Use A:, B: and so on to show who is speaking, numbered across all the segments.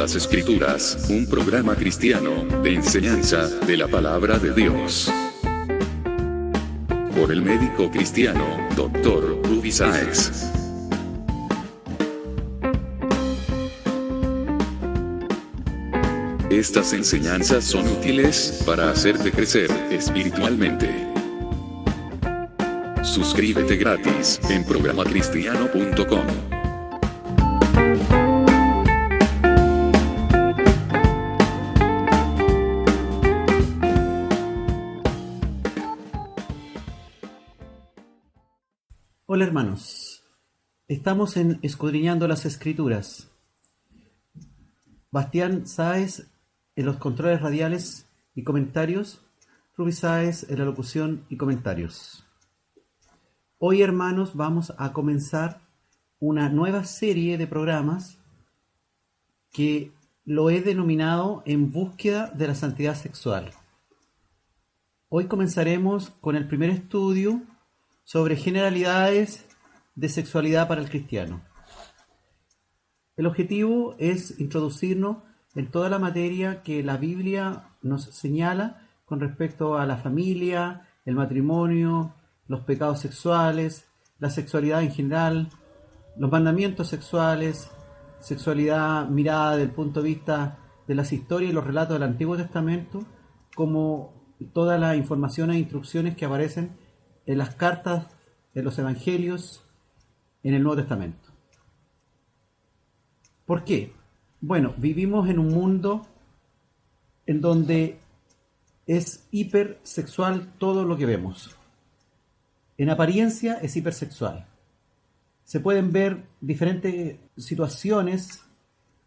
A: las Escrituras, un programa cristiano de enseñanza de la palabra de Dios. Por el médico cristiano, Dr. Ruby Sáez. Estas enseñanzas son útiles para hacerte crecer espiritualmente. Suscríbete gratis en programacristiano.com.
B: Hola hermanos, estamos en Escudriñando las Escrituras. Bastián Sáez en los controles radiales y comentarios, Ruby Sáez en la locución y comentarios. Hoy hermanos vamos a comenzar una nueva serie de programas que lo he denominado En búsqueda de la santidad sexual. Hoy comenzaremos con el primer estudio sobre generalidades de sexualidad para el cristiano. El objetivo es introducirnos en toda la materia que la Biblia nos señala con respecto a la familia, el matrimonio, los pecados sexuales, la sexualidad en general, los mandamientos sexuales, sexualidad mirada desde el punto de vista de las historias y los relatos del Antiguo Testamento, como toda la información e instrucciones que aparecen en las cartas de los evangelios en el Nuevo Testamento. ¿Por qué? Bueno, vivimos en un mundo en donde es hipersexual todo lo que vemos. En apariencia es hipersexual. Se pueden ver diferentes situaciones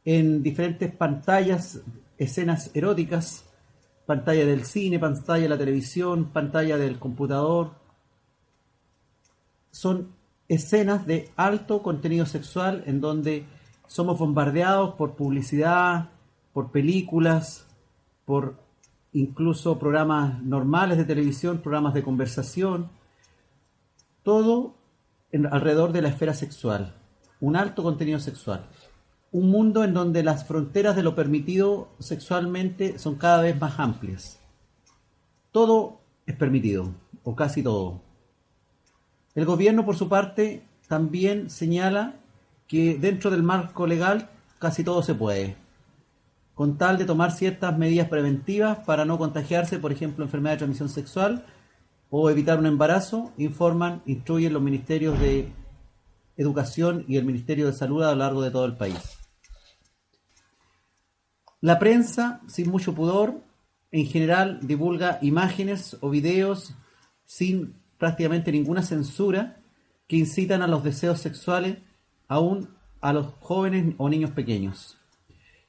B: en diferentes pantallas, escenas eróticas, pantalla del cine, pantalla de la televisión, pantalla del computador. Son escenas de alto contenido sexual en donde somos bombardeados por publicidad, por películas, por incluso programas normales de televisión, programas de conversación, todo alrededor de la esfera sexual, un alto contenido sexual. Un mundo en donde las fronteras de lo permitido sexualmente son cada vez más amplias. Todo es permitido, o casi todo. El gobierno, por su parte, también señala que dentro del marco legal casi todo se puede, con tal de tomar ciertas medidas preventivas para no contagiarse, por ejemplo, enfermedad de transmisión sexual o evitar un embarazo, instruyen los ministerios de Educación y el Ministerio de Salud a lo largo de todo el país. La prensa, sin mucho pudor, en general divulga imágenes o videos sin prácticamente ninguna censura que incitan a los deseos sexuales aún a los jóvenes o niños pequeños.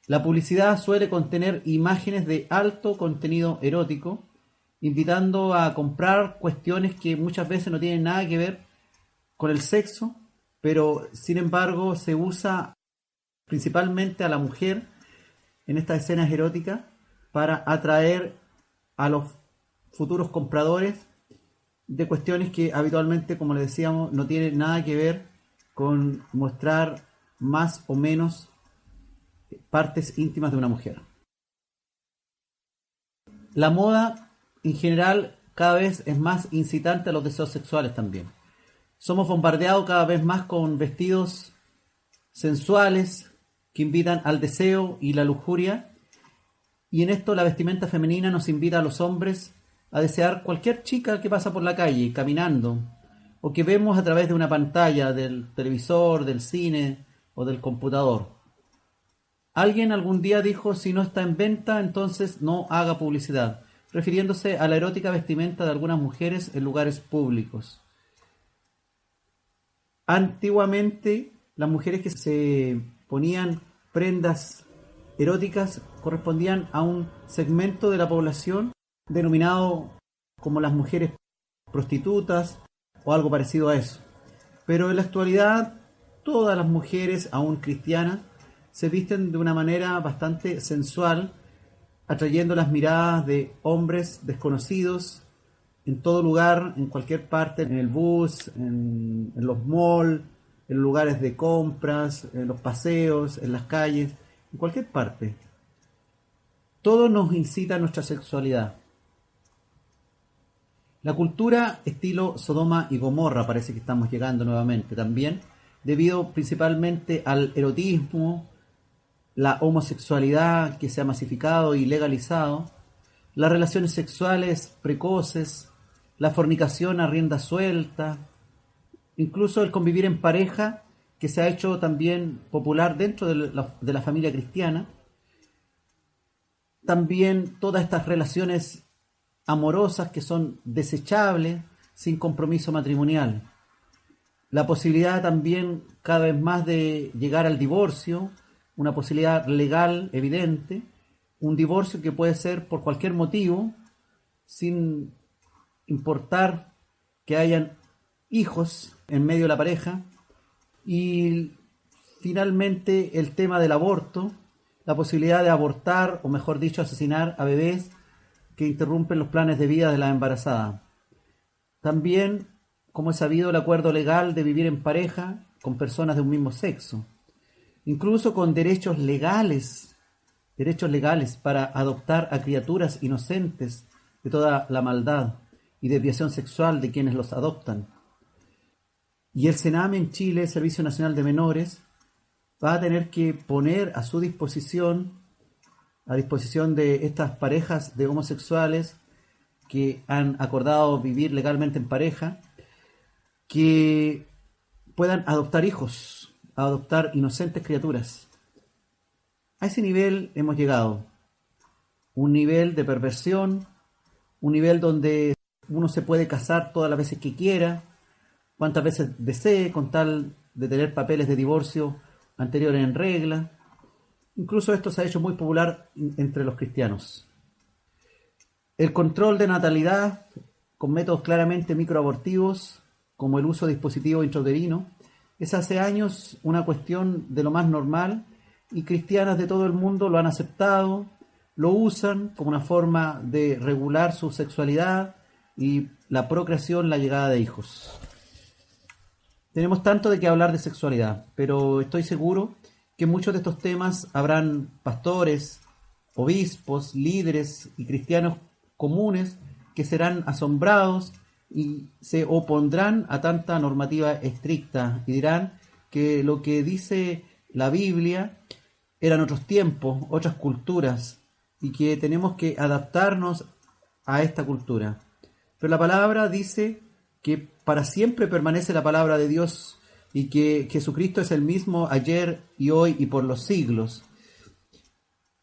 B: La publicidad suele contener imágenes de alto contenido erótico, invitando a comprar cuestiones que muchas veces no tienen nada que ver con el sexo, pero sin embargo se usa principalmente a la mujer en estas escenas eróticas para atraer a los futuros compradores de cuestiones que habitualmente, como les decíamos, no tienen nada que ver con mostrar más o menos partes íntimas de una mujer. La moda en general cada vez es más incitante a los deseos sexuales también. Somos bombardeados cada vez más con vestidos sensuales que invitan al deseo y la lujuria, y en esto la vestimenta femenina nos invita a los hombres a desear cualquier chica que pasa por la calle caminando o que vemos a través de una pantalla del televisor, del cine o del computador. Alguien algún día dijo: si no está en venta, entonces no haga publicidad, refiriéndose a la erótica vestimenta de algunas mujeres en lugares públicos. Antiguamente, las mujeres que se ponían prendas eróticas correspondían a un segmento de la población denominado como las mujeres prostitutas o algo parecido a eso. Pero en la actualidad, todas las mujeres, aún cristianas, se visten de una manera bastante sensual, atrayendo las miradas de hombres desconocidos en todo lugar, en cualquier parte, en el bus, en los malls, en lugares de compras, en los paseos, en las calles, en cualquier parte. Todo nos incita a nuestra sexualidad. La cultura estilo Sodoma y Gomorra parece que estamos llegando nuevamente también, debido principalmente al erotismo, la homosexualidad que se ha masificado y legalizado, las relaciones sexuales precoces, la fornicación a rienda suelta, incluso el convivir en pareja, que se ha hecho también popular dentro de la familia cristiana. También todas estas relaciones amorosas que son desechables, sin compromiso matrimonial. La posibilidad también cada vez más de llegar al divorcio, una posibilidad legal evidente, un divorcio que puede ser por cualquier motivo, sin importar que hayan hijos en medio de la pareja. Y finalmente el tema del aborto, la posibilidad de abortar, o mejor dicho, asesinar a bebés que interrumpen los planes de vida de la embarazada. También, como es sabido, el acuerdo legal de vivir en pareja con personas de un mismo sexo, incluso con derechos legales para adoptar a criaturas inocentes de toda la maldad y desviación sexual de quienes los adoptan. Y el Sename en Chile, Servicio Nacional de Menores, va a tener que poner a su disposición, a disposición de estas parejas de homosexuales que han acordado vivir legalmente en pareja, que puedan adoptar hijos, adoptar inocentes criaturas. A ese nivel hemos llegado. Un nivel de perversión, un nivel donde uno se puede casar todas las veces que quiera, cuantas veces desee, con tal de tener papeles de divorcio anteriores en regla. Incluso esto se ha hecho muy popular entre los cristianos. El control de natalidad con métodos claramente microabortivos, como el uso de dispositivos intrauterinos, es hace años una cuestión de lo más normal, y cristianas de todo el mundo lo han aceptado, lo usan como una forma de regular su sexualidad y la procreación, la llegada de hijos. Tenemos tanto de qué hablar de sexualidad, pero estoy seguro que muchos de estos temas habrán pastores, obispos, líderes y cristianos comunes que serán asombrados y se opondrán a tanta normativa estricta y dirán que lo que dice la Biblia eran otros tiempos, otras culturas, y que tenemos que adaptarnos a esta cultura. Pero la palabra dice que para siempre permanece la palabra de Dios y que Jesucristo es el mismo ayer y hoy y por los siglos.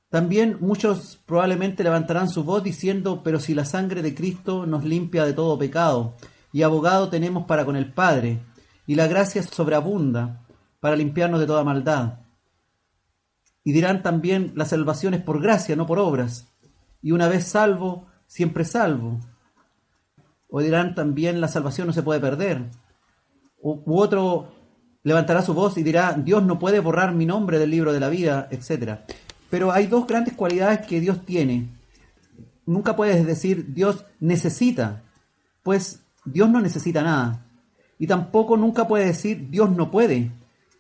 B: También muchos probablemente levantarán su voz diciendo: pero si la sangre de Cristo nos limpia de todo pecado, y abogado tenemos para con el Padre, y la gracia sobreabunda para limpiarnos de toda maldad. Y dirán también: la salvación es por gracia, no por obras, y una vez salvo, siempre salvo. O dirán también: la salvación no se puede perder. U otro levantará su voz y dirá: Dios no puede borrar mi nombre del libro de la vida, etc. Pero hay dos grandes cualidades que Dios tiene. Nunca puedes decir Dios necesita, pues Dios no necesita nada. Y tampoco nunca puedes decir Dios no puede,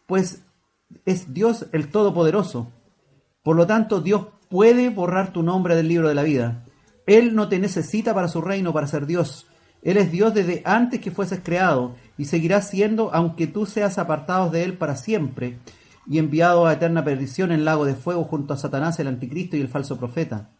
B: pues es Dios el Todopoderoso. Por lo tanto, Dios puede borrar tu nombre del libro de la vida. Él no te necesita para su reino, para ser Dios. Él es Dios desde antes que fueses creado y seguirá siendo, aunque tú seas apartado de Él para siempre y enviado a eterna perdición en lago de fuego junto a Satanás, el anticristo y el falso profeta.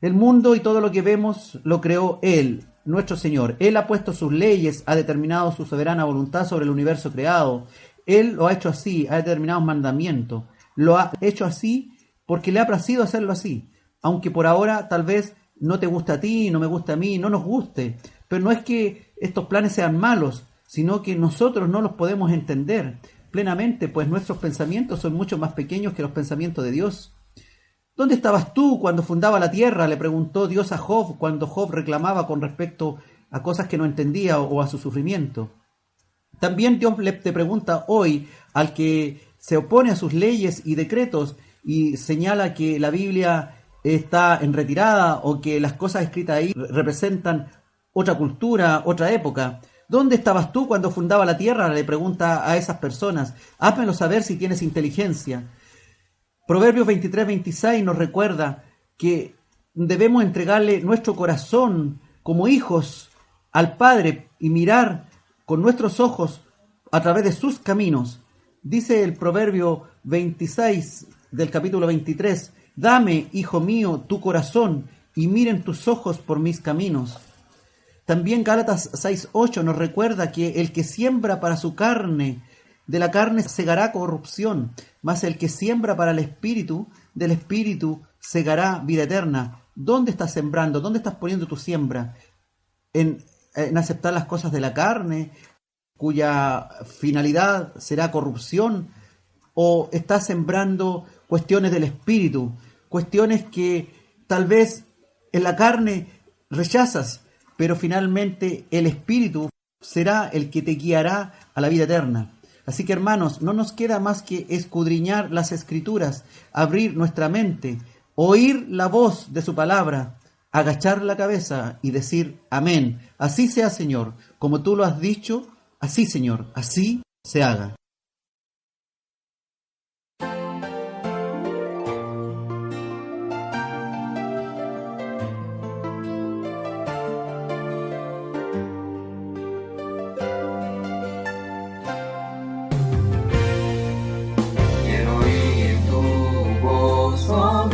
B: El mundo y todo lo que vemos lo creó Él, nuestro Señor. Él ha puesto sus leyes, ha determinado su soberana voluntad sobre el universo creado. Él lo ha hecho así, ha determinado un mandamiento. Lo ha hecho así porque le ha placido hacerlo así. Aunque por ahora tal vez no te gusta a ti, no me gusta a mí, no nos guste. Pero no es que estos planes sean malos, sino que nosotros no los podemos entender plenamente, pues nuestros pensamientos son mucho más pequeños que los pensamientos de Dios. ¿Dónde estabas tú cuando fundaba la tierra?, le preguntó Dios a Job cuando Job reclamaba con respecto a cosas que no entendía o a su sufrimiento. También Dios te pregunta hoy al que se opone a sus leyes y decretos y señala que la Biblia está en retirada o que las cosas escritas ahí representan otra cultura, otra época. ¿Dónde estabas tú cuando fundaba la tierra?, le pregunta a esas personas. Házmelo saber si tienes inteligencia. Proverbios 23-26 nos recuerda que debemos entregarle nuestro corazón como hijos al Padre y mirar con nuestros ojos a través de sus caminos. Dice el Proverbio 26 del capítulo 23, dame, hijo mío, tu corazón y miren tus ojos por mis caminos. También Gálatas 6:8 nos recuerda que el que siembra para su carne, de la carne segará corrupción, mas el que siembra para el Espíritu, del Espíritu segará vida eterna. ¿Dónde estás sembrando? ¿Dónde estás poniendo tu siembra? ¿En aceptar las cosas de la carne, cuya finalidad será corrupción? ¿O estás sembrando cuestiones del Espíritu? Cuestiones que tal vez en la carne rechazas, pero finalmente el Espíritu será el que te guiará a la vida eterna. Así que, hermanos, no nos queda más que escudriñar las Escrituras, abrir nuestra mente, oír la voz de su palabra, agachar la cabeza y decir amén. Así sea, Señor, como tú lo has dicho, así, Señor, así se haga.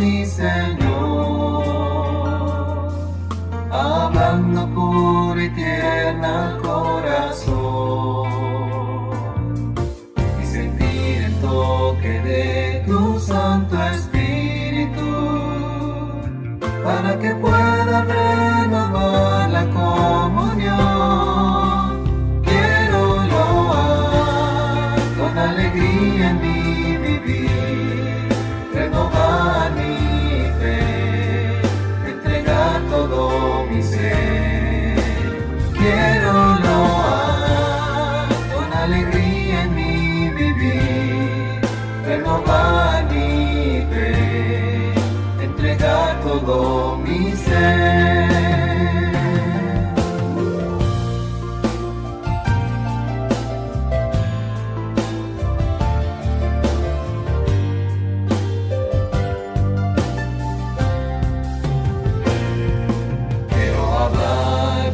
C: Mi Señor, hablando puro y tierna al corazón, y sentir el toque de tu Santo Espíritu, para que pueda renovar la comunión. Quiero loar con alegría en mi vivir, renovar mi fe, entregar todo mi ser. Quiero loar con alegría en mi vivir, renovar mi fe, entregar todo mi ser.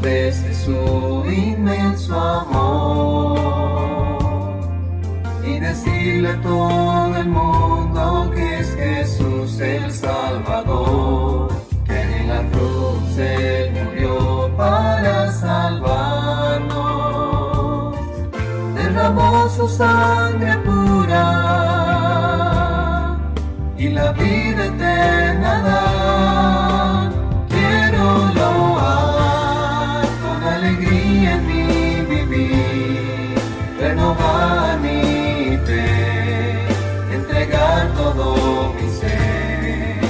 C: Desde su inmenso amor y decirle a todo el mundo que es Jesús el Salvador, que en la cruz Él murió para salvarnos, derramó su sangre pura y la vida eterna da. Quiero loar alegría en mi vivir, renovar mi fe, entregar todo mi ser.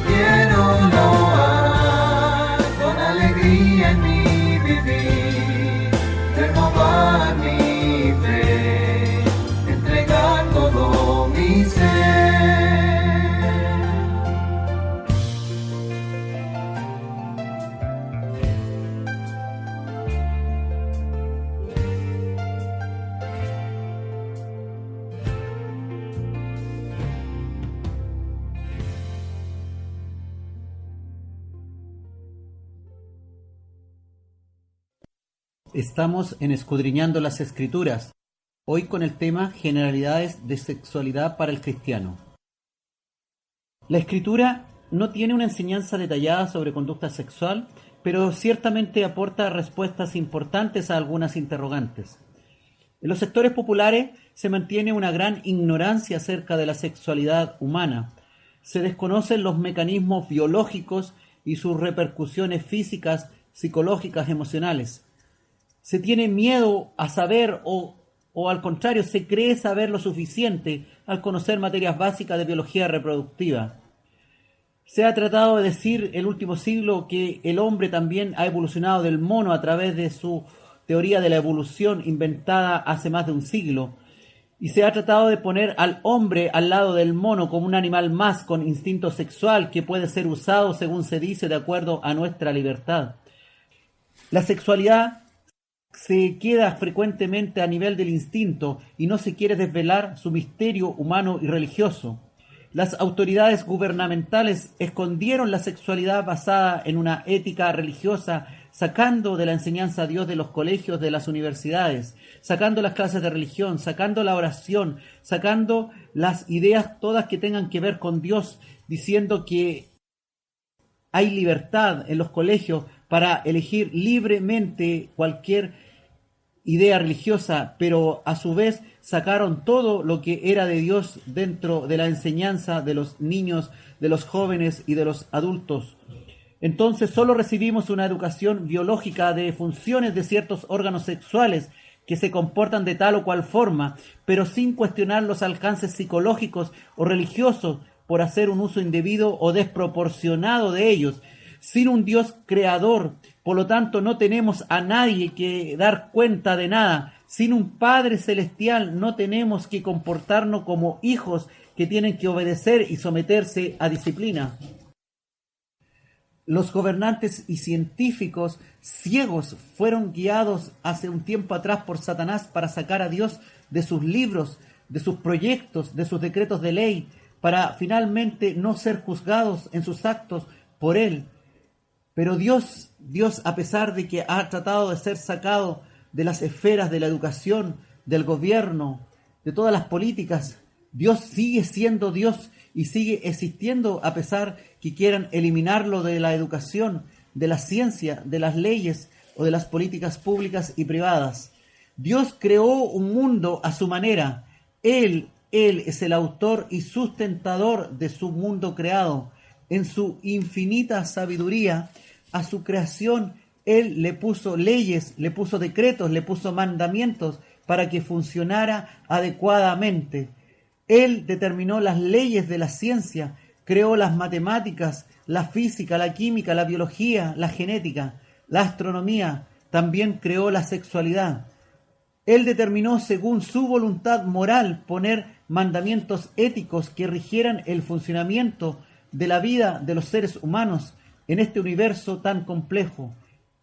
C: Quiero loar con alegría en mi vivir, renovar mi fe, entregar todo mi ser.
B: Estamos en Escudriñando las Escrituras, hoy con el tema Generalidades de sexualidad para el cristiano. La Escritura no tiene una enseñanza detallada sobre conducta sexual, pero ciertamente aporta respuestas importantes a algunas interrogantes. En los sectores populares se mantiene una gran ignorancia acerca de la sexualidad humana. Se desconocen los mecanismos biológicos y sus repercusiones físicas, psicológicas, emocionales. Se tiene miedo a saber o al contrario, se cree saber lo suficiente al conocer materias básicas de biología reproductiva. Se ha tratado de decir el último siglo que el hombre también ha evolucionado del mono a través de su teoría de la evolución inventada hace más de un siglo, y se ha tratado de poner al hombre al lado del mono como un animal más con instinto sexual que puede ser usado, según se dice, de acuerdo a nuestra libertad. La sexualidad se queda frecuentemente a nivel del instinto y no se quiere desvelar su misterio humano y religioso. Las autoridades gubernamentales escondieron la sexualidad basada en una ética religiosa, sacando de la enseñanza a Dios de los colegios, de las universidades, sacando las clases de religión, sacando la oración, sacando las ideas todas que tengan que ver con Dios, diciendo que hay libertad en los colegios para elegir libremente cualquier idea religiosa, pero a su vez sacaron todo lo que era de Dios dentro de la enseñanza de los niños, de los jóvenes y de los adultos. Entonces solo recibimos una educación biológica de funciones de ciertos órganos sexuales que se comportan de tal o cual forma, pero sin cuestionar los alcances psicológicos o religiosos por hacer un uso indebido o desproporcionado de ellos. Sin un Dios creador, por lo tanto no tenemos a nadie que dar cuenta de nada. Sin un Padre celestial no tenemos que comportarnos como hijos que tienen que obedecer y someterse a disciplina. Los gobernantes y científicos ciegos fueron guiados hace un tiempo atrás por Satanás para sacar a Dios de sus libros, de sus proyectos, de sus decretos de ley, para finalmente no ser juzgados en sus actos por él. Pero Dios, a pesar de que ha tratado de ser sacado de las esferas de la educación, del gobierno, de todas las políticas, Dios sigue siendo Dios y sigue existiendo a pesar que quieran eliminarlo de la educación, de la ciencia, de las leyes o de las políticas públicas y privadas. Dios creó un mundo a su manera. Él es el autor y sustentador de su mundo creado. En su infinita sabiduría, a su creación, Él le puso leyes, le puso decretos, le puso mandamientos para que funcionara adecuadamente. Él determinó las leyes de la ciencia, creó las matemáticas, la física, la química, la biología, la genética, la astronomía, también creó la sexualidad. Él determinó según su voluntad moral poner mandamientos éticos que rigieran el funcionamiento de la vida de los seres humanos en este universo tan complejo.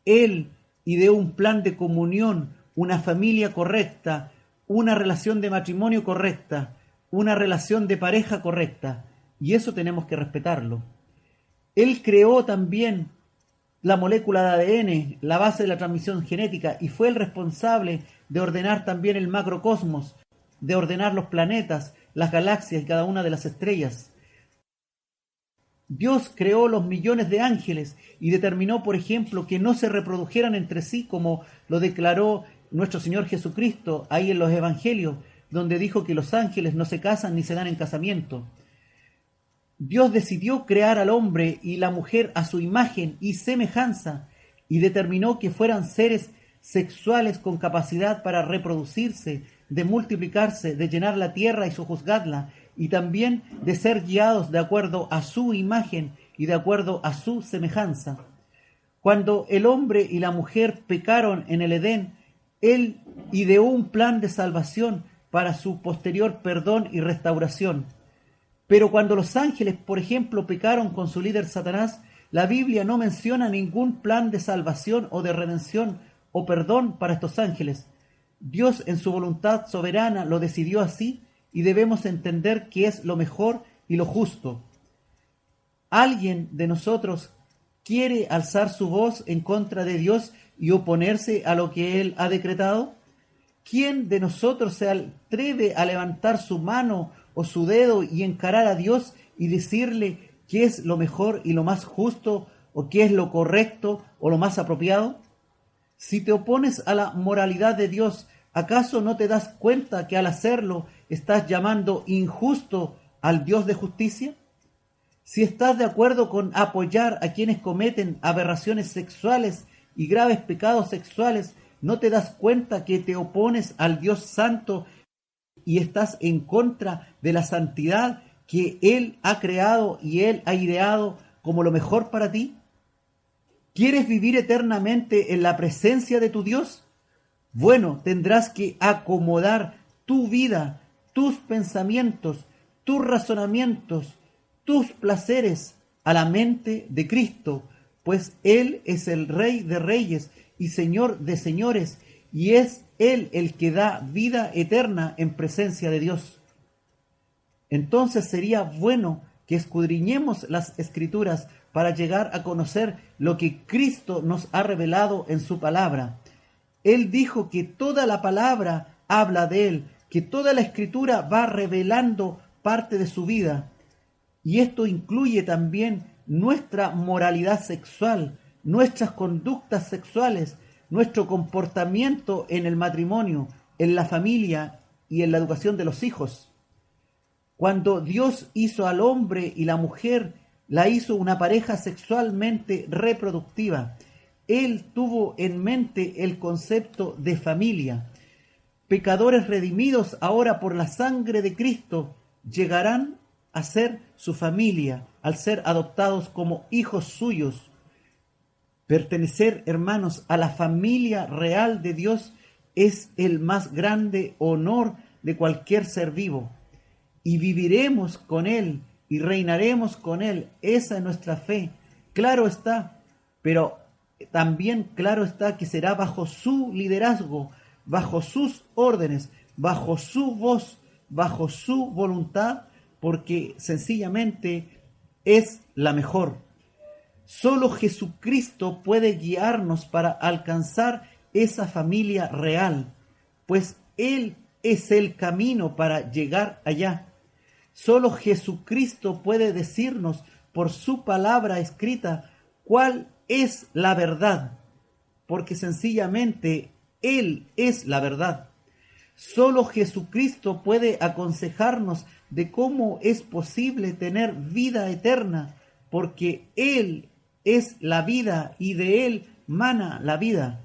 B: Él ideó un plan de comunión, una familia correcta, una relación de matrimonio correcta, una relación de pareja correcta, y eso tenemos que respetarlo. Él creó también la molécula de ADN, la base de la transmisión genética, y fue el responsable de ordenar también el macrocosmos, de ordenar los planetas, las galaxias y cada una de las estrellas. Dios creó los millones de ángeles y determinó, por ejemplo, que no se reprodujeran entre sí, como lo declaró nuestro Señor Jesucristo ahí en los Evangelios, donde dijo que los ángeles no se casan ni se dan en casamiento. Dios decidió crear al hombre y la mujer a su imagen y semejanza y determinó que fueran seres sexuales con capacidad para reproducirse, de multiplicarse, de llenar la tierra y sojuzgarla, y también de ser guiados de acuerdo a su imagen y de acuerdo a su semejanza. Cuando el hombre y la mujer pecaron en el Edén, Él ideó un plan de salvación para su posterior perdón y restauración. Pero cuando los ángeles, por ejemplo, pecaron con su líder Satanás, la Biblia no menciona ningún plan de salvación o de redención o perdón para estos ángeles. Dios en su voluntad soberana lo decidió así y debemos entender que es lo mejor y lo justo. ¿Alguien de nosotros quiere alzar su voz en contra de Dios y oponerse a lo que Él ha decretado? ¿Quién de nosotros se atreve a levantar su mano o su dedo y encarar a Dios y decirle qué es lo mejor y lo más justo, o qué es lo correcto o lo más apropiado? Si te opones a la moralidad de Dios, ¿acaso no te das cuenta que al hacerlo estás llamando injusto al Dios de justicia? Si estás de acuerdo con apoyar a quienes cometen aberraciones sexuales y graves pecados sexuales, ¿no te das cuenta que te opones al Dios santo y estás en contra de la santidad que Él ha creado y Él ha ideado como lo mejor para ti? ¿Quieres vivir eternamente en la presencia de tu Dios? Bueno, tendrás que acomodar tu vida, tus pensamientos, tus razonamientos, tus placeres a la mente de Cristo, pues Él es el Rey de Reyes y Señor de Señores, y es Él el que da vida eterna en presencia de Dios. Entonces sería bueno que escudriñemos las Escrituras para llegar a conocer lo que Cristo nos ha revelado en su palabra. Él dijo que toda la palabra habla de Él, que toda la Escritura va revelando parte de su vida. Y esto incluye también nuestra moralidad sexual, nuestras conductas sexuales, nuestro comportamiento en el matrimonio, en la familia y en la educación de los hijos. Cuando Dios hizo al hombre y la mujer, la hizo una pareja sexualmente reproductiva. Él tuvo en mente el concepto de familia. Pecadores redimidos ahora por la sangre de Cristo llegarán a ser su familia al ser adoptados como hijos suyos. Pertenecer, hermanos, a la familia real de Dios es el más grande honor de cualquier ser vivo. Y viviremos con Él y reinaremos con Él. Esa es nuestra fe. Claro está, pero también claro está que será bajo su liderazgo, bajo sus órdenes, bajo su voz, bajo su voluntad, porque sencillamente es la mejor. Solo Jesucristo puede guiarnos para alcanzar esa familia real, pues Él es el camino para llegar allá. Solo Jesucristo puede decirnos por su palabra escrita cuál es la verdad, porque sencillamente Él es la verdad. Solo Jesucristo puede aconsejarnos de cómo es posible tener vida eterna, porque Él es la vida y de Él mana la vida.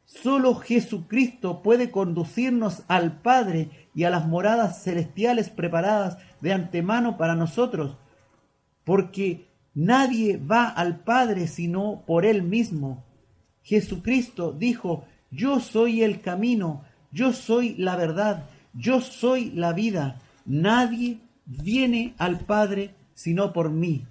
B: Solo Jesucristo puede conducirnos al Padre y a las moradas celestiales preparadas de antemano para nosotros, porque nadie va al Padre sino por Él mismo. Jesucristo dijo: yo soy el camino, yo soy la verdad, yo soy la vida. Nadie viene al Padre sino por mí.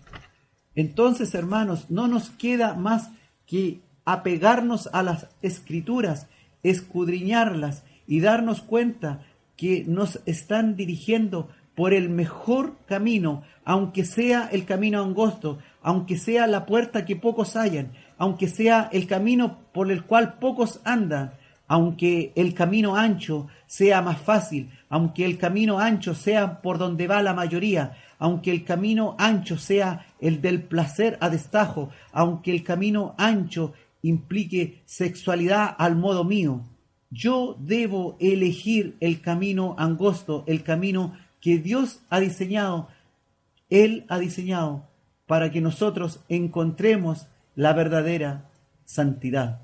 B: Entonces, hermanos, no nos queda más que apegarnos a las Escrituras, escudriñarlas y darnos cuenta que nos están dirigiendo por el mejor camino, aunque sea el camino angosto, aunque sea la puerta que pocos hallan, aunque sea el camino por el cual pocos andan, aunque el camino ancho sea más fácil, aunque el camino ancho sea por donde va la mayoría, aunque el camino ancho sea el del placer a destajo, aunque el camino ancho implique sexualidad al modo mío. Yo debo elegir el camino angosto, el camino que Dios ha diseñado. Él ha diseñado para que nosotros encontremos la verdadera santidad.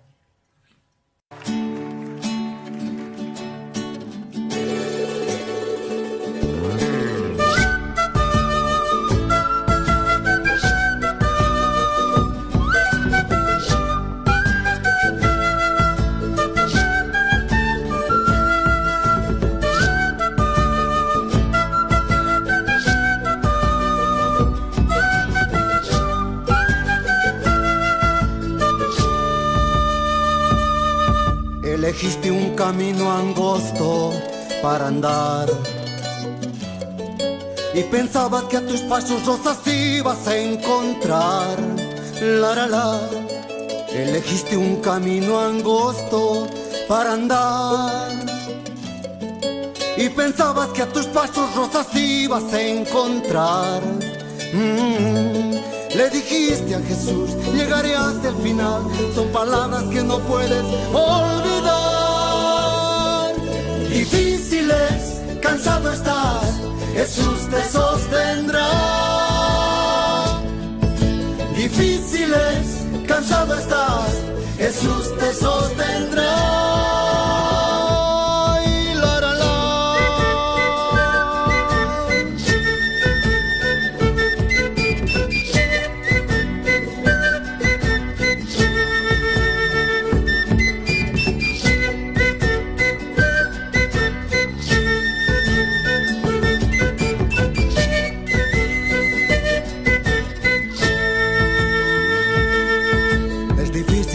D: Elegiste un camino angosto para andar y pensabas que a tus pasos rosas ibas a encontrar. La. Elegiste un camino angosto para andar y pensabas que a tus pasos rosas ibas a encontrar. Le dijiste a Jesús: llegaré hasta el final. Son palabras que no puedes olvidar. Difíciles, cansado estás, Jesús te sostendrá. Difíciles, cansado estás, Jesús te sostendrá.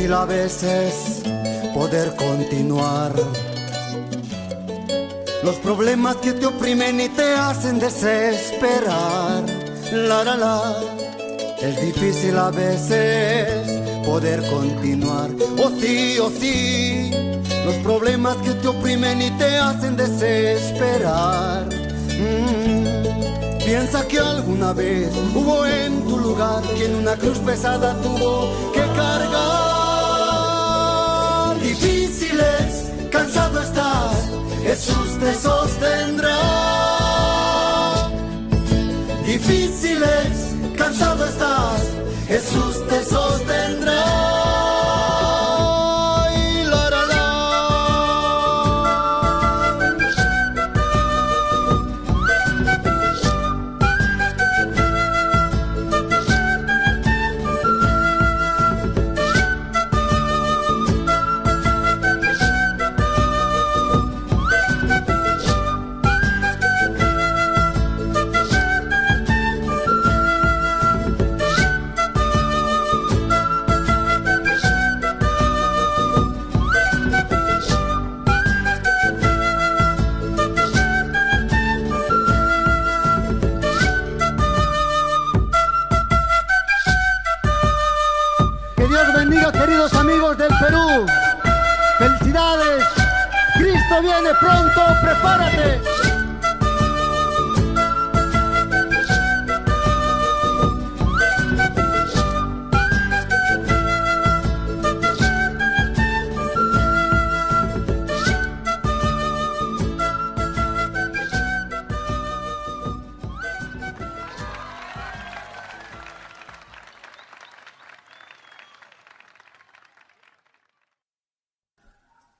D: A veces poder continuar. Los problemas que te oprimen y te hacen desesperar. Es difícil a veces poder continuar. Oh sí, los problemas que te oprimen y te hacen desesperar. Piensa que alguna vez hubo en tu lugar quien una cruz pesada tuvo que cargar. Difíciles, cansado estás, Jesús te sostendrá. Difíciles, cansado estás, Jesús te sostendrá. Queridos amigos del Perú, felicidades, Cristo viene pronto, prepárate.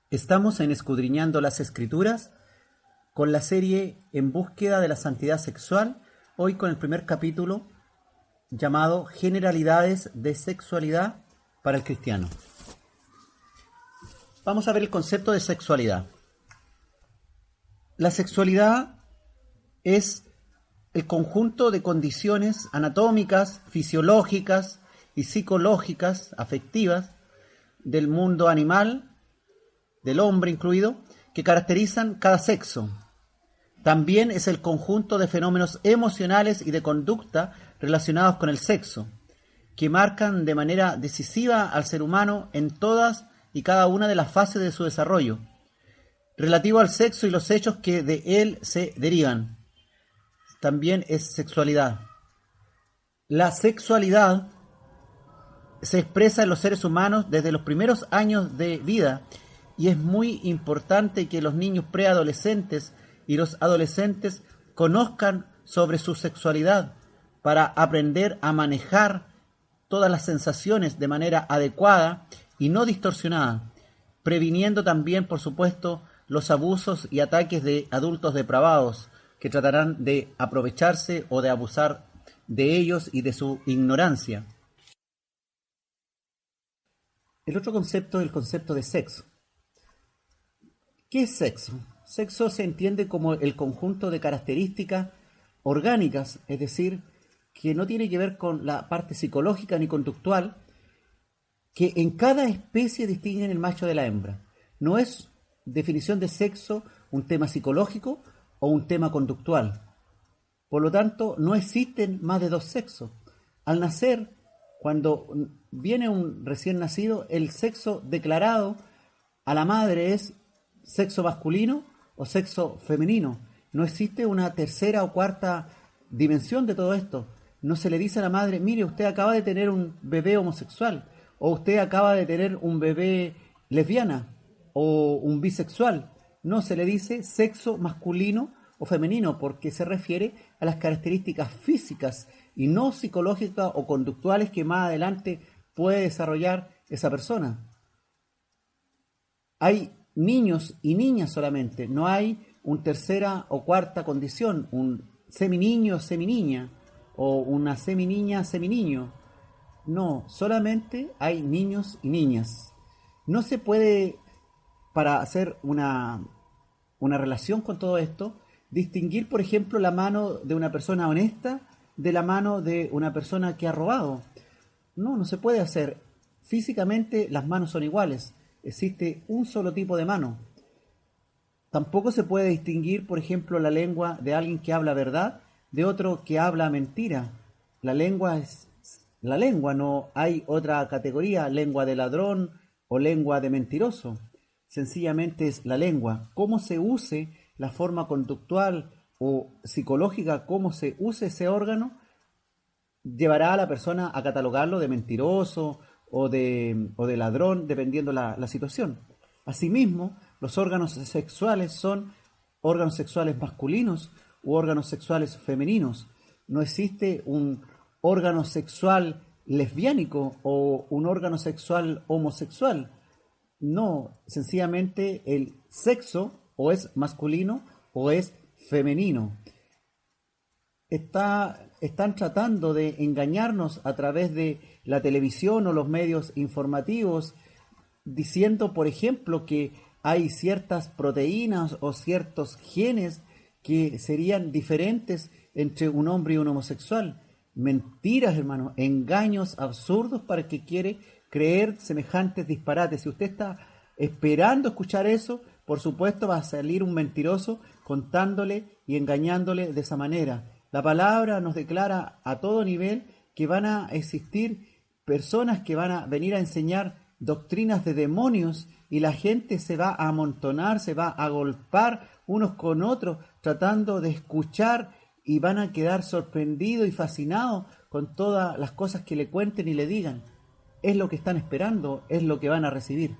B: Estamos en Escudriñando las Escrituras con la serie En búsqueda de la santidad sexual, hoy con el primer capítulo llamado Generalidades de sexualidad para el cristiano. Vamos a ver el concepto de sexualidad. La sexualidad es el conjunto de condiciones anatómicas, fisiológicas y psicológicas, afectivas, del mundo animal, del hombre incluido, que caracterizan cada sexo. También es el conjunto de fenómenos emocionales y de conducta relacionados con el sexo, que marcan de manera decisiva al ser humano en todas y cada una de las fases de su desarrollo, relativo al sexo y los hechos que de él se derivan. También es sexualidad. La sexualidad se expresa en los seres humanos desde los primeros años de vida, y es muy importante que los niños preadolescentes y los adolescentes conozcan sobre su sexualidad para aprender a manejar todas las sensaciones de manera adecuada y no distorsionada, previniendo también, por supuesto, los abusos y ataques de adultos depravados que tratarán de aprovecharse o de abusar de ellos y de su ignorancia. El otro concepto es el concepto de sexo. ¿Qué es sexo? Sexo se entiende como el conjunto de características orgánicas, es decir, que no tiene que ver con la parte psicológica ni conductual, que en cada especie distinguen el macho de la hembra. No es definición de sexo un tema psicológico o un tema conductual. Por lo tanto, no existen más de dos sexos. Al nacer, cuando viene un recién nacido, el sexo declarado a la madre es sexo masculino o sexo femenino. No existe una tercera o cuarta dimensión de todo esto. No se le dice a la madre, mire, usted acaba de tener un bebé homosexual, o usted acaba de tener un bebé lesbiana, o un bisexual. No, se le dice sexo masculino o femenino, porque se refiere a las características físicas y no psicológicas o conductuales que más adelante puede desarrollar esa persona. Hay niños y niñas solamente, no hay una tercera o cuarta condición, un seminiño o seminiña, o una seminiña seminiño. No, solamente hay niños y niñas. No se puede, para hacer una relación con todo esto, distinguir, por ejemplo, la mano de una persona honesta de la mano de una persona que ha robado. No se puede hacer. Físicamente las manos son iguales. Existe un solo tipo de mano. Tampoco se puede distinguir, por ejemplo, la lengua de alguien que habla verdad de otro que habla mentira. La lengua es la lengua, no hay otra categoría, lengua de ladrón o lengua de mentiroso. Sencillamente es la lengua. Cómo se use la forma conductual o psicológica, cómo se use ese órgano, llevará a la persona a catalogarlo de mentiroso o de ladrón, dependiendo la situación. Asimismo, los órganos sexuales son órganos sexuales masculinos u órganos sexuales femeninos. No existe un órgano sexual lesbiánico o un órgano sexual homosexual. No, sencillamente el sexo o es masculino o es femenino. Están tratando de engañarnos a través de la televisión o los medios informativos, diciendo, por ejemplo, que hay ciertas proteínas o ciertos genes que serían diferentes entre un hombre y un homosexual. Mentiras, hermano, engaños absurdos para el que quiere creer semejantes disparates. Si usted está esperando escuchar eso, por supuesto va a salir un mentiroso contándole y engañándole de esa manera. La palabra nos declara a todo nivel que van a existir personas que van a venir a enseñar doctrinas de demonios y la gente se va a amontonar, se va a golpear unos con otros tratando de escuchar y van a quedar sorprendidos y fascinados con todas las cosas que le cuenten y le digan. Es lo que están esperando, es lo que van a recibir.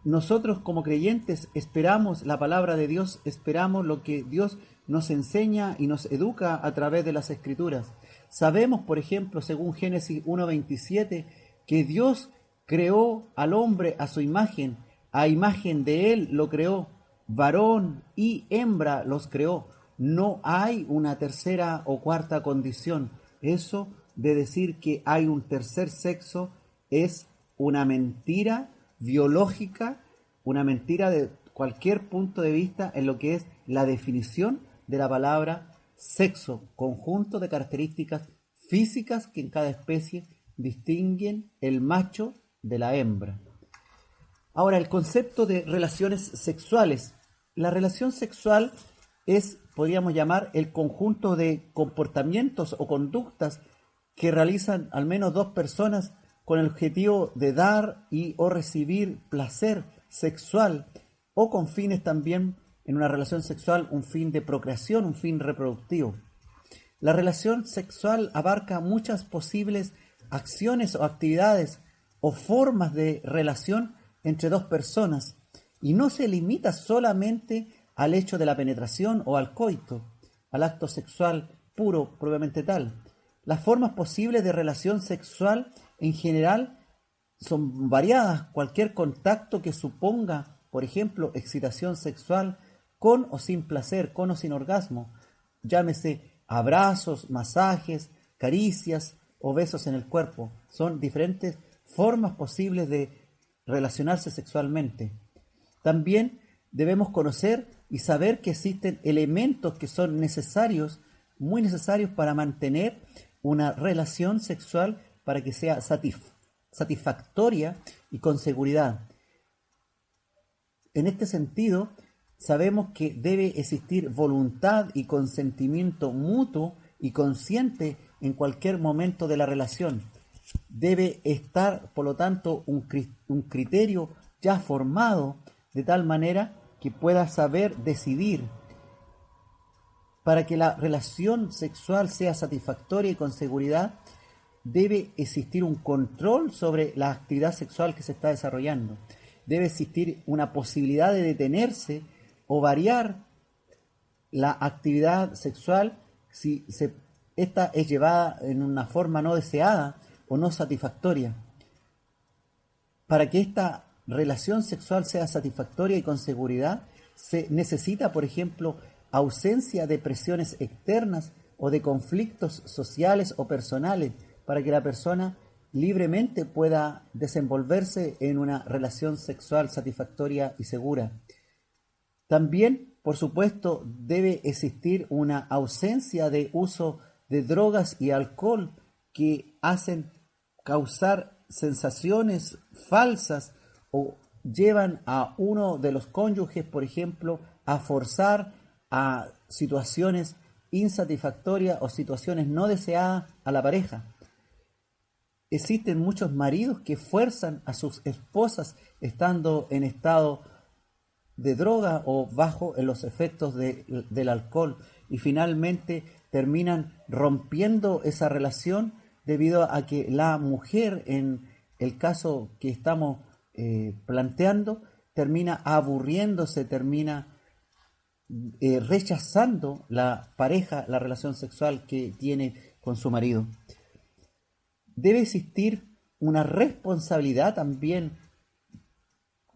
B: Nosotros como creyentes esperamos la palabra de Dios, esperamos lo que Dios nos enseña y nos educa a través de las Escrituras. Sabemos, por ejemplo, según Génesis 1:27, que Dios creó al hombre a su imagen, a imagen de él lo creó, varón y hembra los creó. No hay una tercera o cuarta condición. Eso de decir que hay un tercer sexo es una mentira biológica, una mentira de cualquier punto de vista en lo que es la definición de la palabra sexo, conjunto de características físicas que en cada especie distinguen el macho de la hembra. Ahora, el concepto de relaciones sexuales. La relación sexual es, podríamos llamar, el conjunto de comportamientos o conductas que realizan al menos dos personas con el objetivo de dar y o recibir placer sexual o con fines también en una relación sexual, un fin de procreación, un fin reproductivo. La relación sexual abarca muchas posibles acciones o actividades o formas de relación entre dos personas y no se limita solamente al hecho de la penetración o al coito, al acto sexual puro propiamente tal. Las formas posibles de relación sexual en general son variadas. Cualquier contacto que suponga, por ejemplo, excitación sexual con o sin placer, con o sin orgasmo, llámese abrazos, masajes, caricias o besos en el cuerpo, son diferentes formas posibles de relacionarse sexualmente. También debemos conocer y saber que existen elementos que son necesarios, muy necesarios para mantener una relación sexual para que sea satisfactoria y con seguridad. En este sentido, sabemos que debe existir voluntad y consentimiento mutuo y consciente en cualquier momento de la relación. Debe estar, por lo tanto, un criterio ya formado de tal manera que pueda saber decidir. Para que la relación sexual sea satisfactoria y con seguridad, debe existir un control sobre la actividad sexual que se está desarrollando. Debe existir una posibilidad de detenerse o variar la actividad sexual si esta es llevada en una forma no deseada o no satisfactoria. Para que esta relación sexual sea satisfactoria y con seguridad, se necesita, por ejemplo, ausencia de presiones externas o de conflictos sociales o personales para que la persona libremente pueda desenvolverse en una relación sexual satisfactoria y segura. También, por supuesto, debe existir una ausencia de uso de drogas y alcohol que hacen causar sensaciones falsas o llevan a uno de los cónyuges, por ejemplo, a forzar a situaciones insatisfactorias o situaciones no deseadas a la pareja. Existen muchos maridos que fuerzan a sus esposas estando en estado de droga o bajo en los efectos del alcohol, y finalmente terminan rompiendo esa relación debido a que la mujer, en el caso que estamos planteando, termina aburriéndose, termina rechazando la pareja, la relación sexual que tiene con su marido. Debe existir una responsabilidad también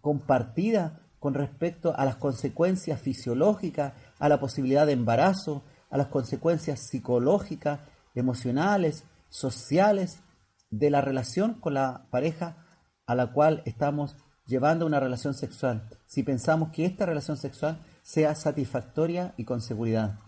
B: compartida con respecto a las consecuencias fisiológicas, a la posibilidad de embarazo, a las consecuencias psicológicas, emocionales, sociales de la relación con la pareja a la cual estamos llevando una relación sexual, si pensamos que esta relación sexual sea satisfactoria y con seguridad.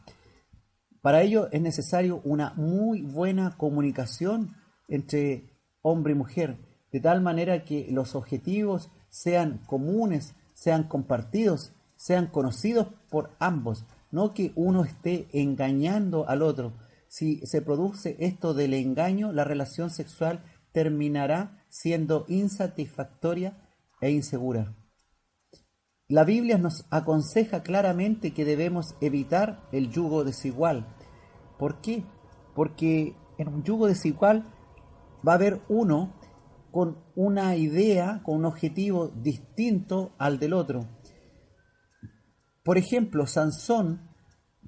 B: Para ello es necesario una muy buena comunicación entre hombre y mujer, de tal manera que los objetivos sean comunes, sean compartidos, sean conocidos por ambos, no que uno esté engañando al otro. Si se produce esto del engaño, la relación sexual terminará siendo insatisfactoria e insegura. La Biblia nos aconseja claramente que debemos evitar el yugo desigual. ¿Por qué? Porque en un yugo desigual va a haber uno con una idea, con un objetivo distinto al del otro. Por ejemplo, Sansón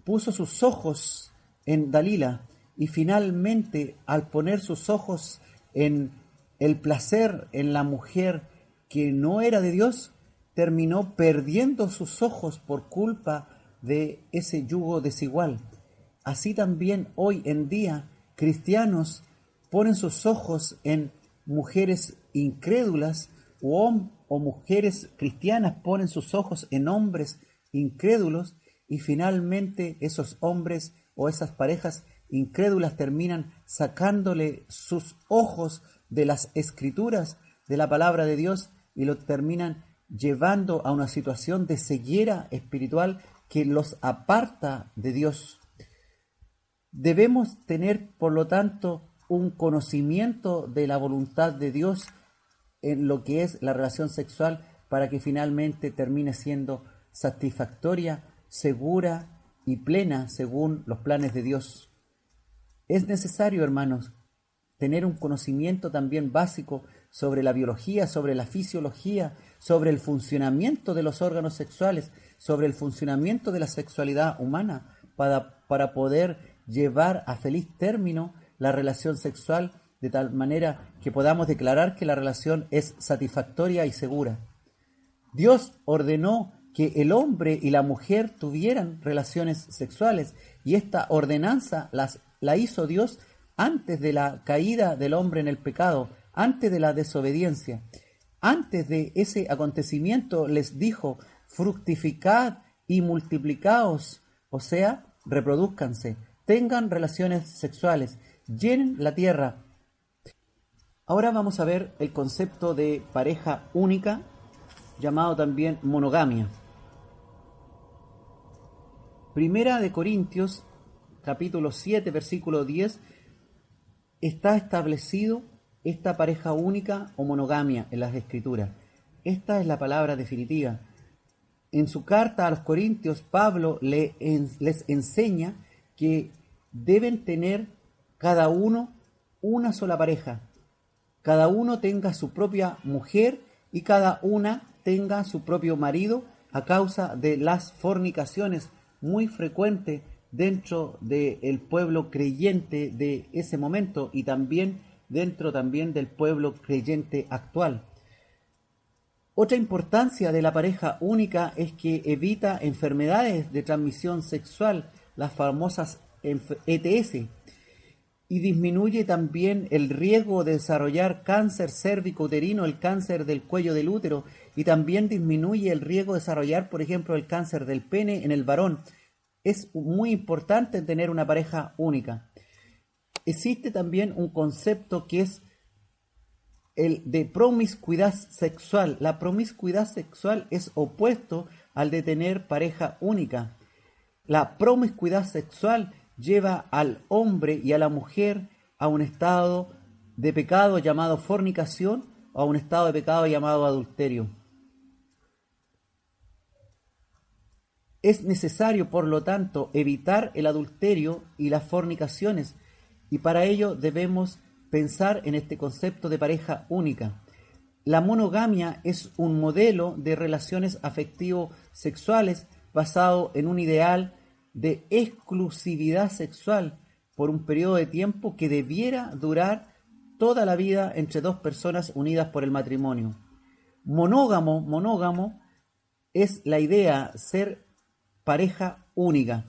B: puso sus ojos en Dalila y finalmente, al poner sus ojos en el placer en la mujer que no era de Dios, terminó perdiendo sus ojos por culpa de ese yugo desigual. Así también hoy en día cristianos ponen sus ojos en mujeres incrédulas o mujeres cristianas ponen sus ojos en hombres incrédulos, y finalmente esos hombres o esas parejas incrédulas terminan sacándole sus ojos de las escrituras, de la palabra de Dios, y lo terminan llevando a una situación de ceguera espiritual que los aparta de Dios. Debemos tener, por lo tanto, un conocimiento de la voluntad de Dios en lo que es la relación sexual para que finalmente termine siendo satisfactoria, segura y plena según los planes de Dios. Es necesario, hermanos, tener un conocimiento también básico sobre la biología, sobre la fisiología, sobre el funcionamiento de los órganos sexuales, sobre el funcionamiento de la sexualidad humana, para poder llevar a feliz término la relación sexual, de tal manera que podamos declarar que la relación es satisfactoria y segura. Dios ordenó que el hombre y la mujer tuvieran relaciones sexuales, y esta ordenanza la hizo Dios antes de la caída del hombre en el pecado, antes de la desobediencia. Antes de ese acontecimiento les dijo: fructificad y multiplicaos, o sea, reproduzcanse, tengan relaciones sexuales, llenen la tierra. Ahora vamos a ver el concepto de pareja única, llamado también monogamia. Primera de Corintios, capítulo 7, versículo 10, está establecido esta pareja única o monogamia en las Escrituras. Esta es la palabra definitiva. En su carta a los Corintios, Pablo les enseña que deben tener cada uno una sola pareja. Cada uno tenga su propia mujer y cada una tenga su propio marido, a causa de las fornicaciones muy frecuentes dentro del pueblo creyente de ese momento y también dentro del pueblo creyente actual. Otra importancia de la pareja única es que evita enfermedades de transmisión sexual, las famosas ETS, y disminuye también el riesgo de desarrollar cáncer cérvico-uterino, el cáncer del cuello del útero, y también disminuye el riesgo de desarrollar, por ejemplo, el cáncer del pene en el varón. Es muy importante tener una pareja única. Existe también un concepto que es el de promiscuidad sexual. La promiscuidad sexual es opuesto al de tener pareja única. La promiscuidad sexual lleva al hombre y a la mujer a un estado de pecado llamado fornicación o a un estado de pecado llamado adulterio. Es necesario, por lo tanto, evitar el adulterio y las fornicaciones, y para ello debemos pensar en este concepto de pareja única. La monogamia es un modelo de relaciones afectivo-sexuales basado en un ideal de exclusividad sexual por un periodo de tiempo que debiera durar toda la vida entre dos personas unidas por el matrimonio. Monógamo es la idea, ser pareja única.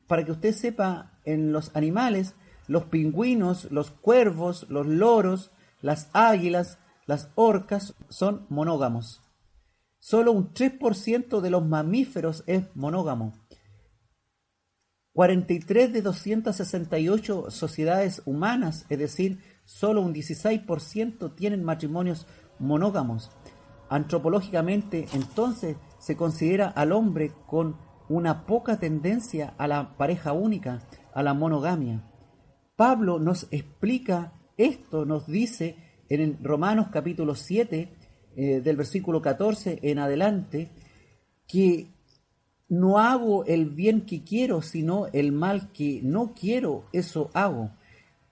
B: Para que usted sepa, en los animales, los pingüinos, los cuervos, los loros, las águilas, las orcas son monógamos. Solo un 3% de los mamíferos es monógamo. 43 de 268 sociedades humanas, es decir, solo un 16% tienen matrimonios monógamos. Antropológicamente, entonces, se considera al hombre con una poca tendencia a la pareja única, a la monogamia. Pablo nos explica esto, nos dice en Romanos capítulo 7, del versículo 14 en adelante, que no hago el bien que quiero, sino el mal que no quiero, eso hago.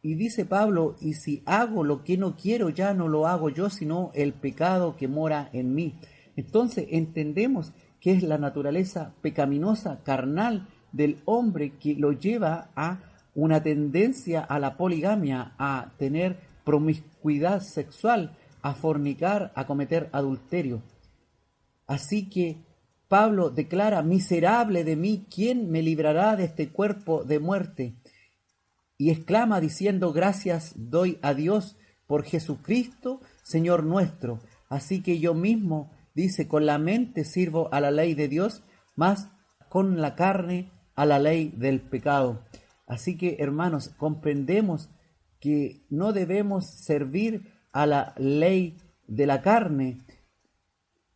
B: Y dice Pablo, y si hago lo que no quiero, ya no lo hago yo, sino el pecado que mora en mí. Entonces entendemos que es la naturaleza pecaminosa, carnal del hombre que lo lleva a una tendencia a la poligamia, a tener promiscuidad sexual, a fornicar, a cometer adulterio. Así que Pablo declara, miserable de mí, ¿quién me librará de este cuerpo de muerte? Y exclama diciendo, gracias doy a Dios por Jesucristo, Señor nuestro. Así que yo mismo, dice, con la mente sirvo a la ley de Dios, más con la carne a la ley del pecado. Así que, hermanos, comprendemos que no debemos servir a la ley de la carne.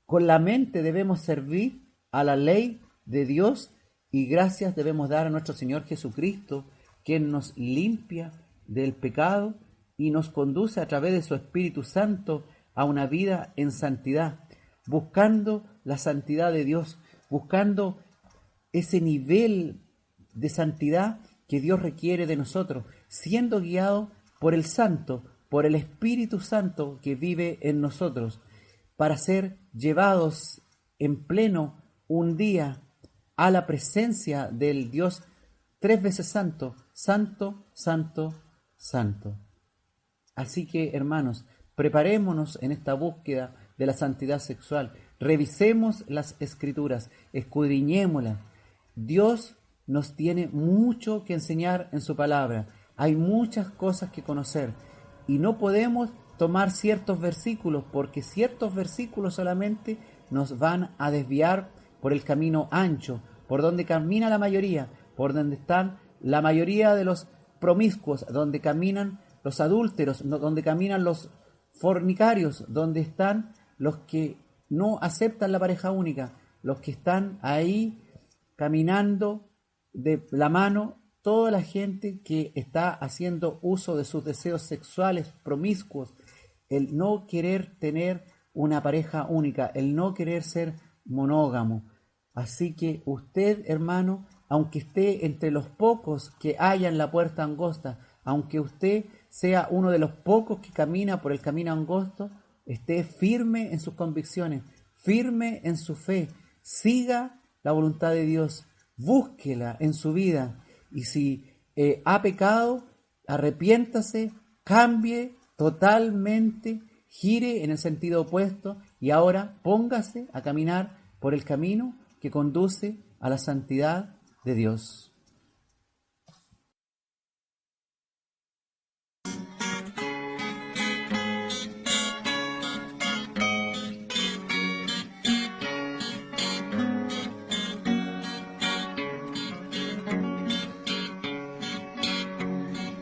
B: Con la mente debemos servir a la ley de Dios y gracias debemos dar a nuestro Señor Jesucristo, quien nos limpia del pecado y nos conduce a través de su Espíritu Santo a una vida en santidad, buscando la santidad de Dios, buscando ese nivel de santidad que Dios requiere de nosotros, siendo guiado por el Santo, por el Espíritu Santo que vive en nosotros, para ser llevados en pleno un día a la presencia del Dios tres veces santo, santo, santo, santo. Así que, hermanos, preparémonos en esta búsqueda de la santidad sexual. Revisemos las Escrituras, escudriñémoslas. Dios nos tiene mucho que enseñar en su palabra. Hay muchas cosas que conocer y no podemos tomar ciertos versículos porque ciertos versículos solamente nos van a desviar por el camino ancho, por donde camina la mayoría, por donde están la mayoría de los promiscuos, donde caminan los adúlteros, donde caminan los fornicarios, donde están los que no aceptan la pareja única, los que están ahí caminando de la mano, toda la gente que está haciendo uso de sus deseos sexuales promiscuos, el no querer tener una pareja única, el no querer ser monógamo. Así que usted, hermano, aunque esté entre los pocos que hallan la puerta angosta, aunque usted sea uno de los pocos que camina por el camino angosto, esté firme en sus convicciones, firme en su fe, siga la voluntad de Dios, búsquela en su vida y si ha pecado, arrepiéntase, cambie totalmente, gire en el sentido opuesto y ahora póngase a caminar por el camino que conduce a la santidad de Dios.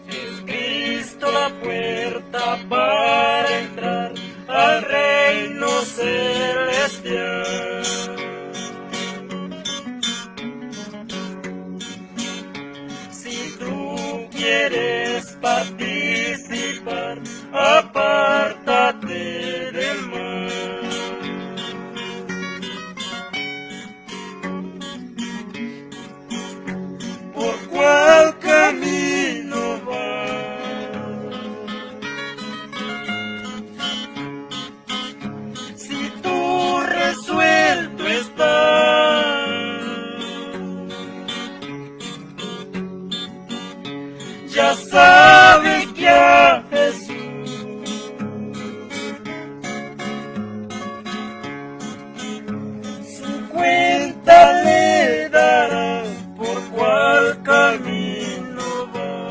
E: Es Cristo la puerta para entrar. gloria. Si tú quieres participar, apártate del mal. ¿Por cuál camino vas? Si tú resuelto estás, ya sabes que a Jesús su cuenta le dará por cuál camino va.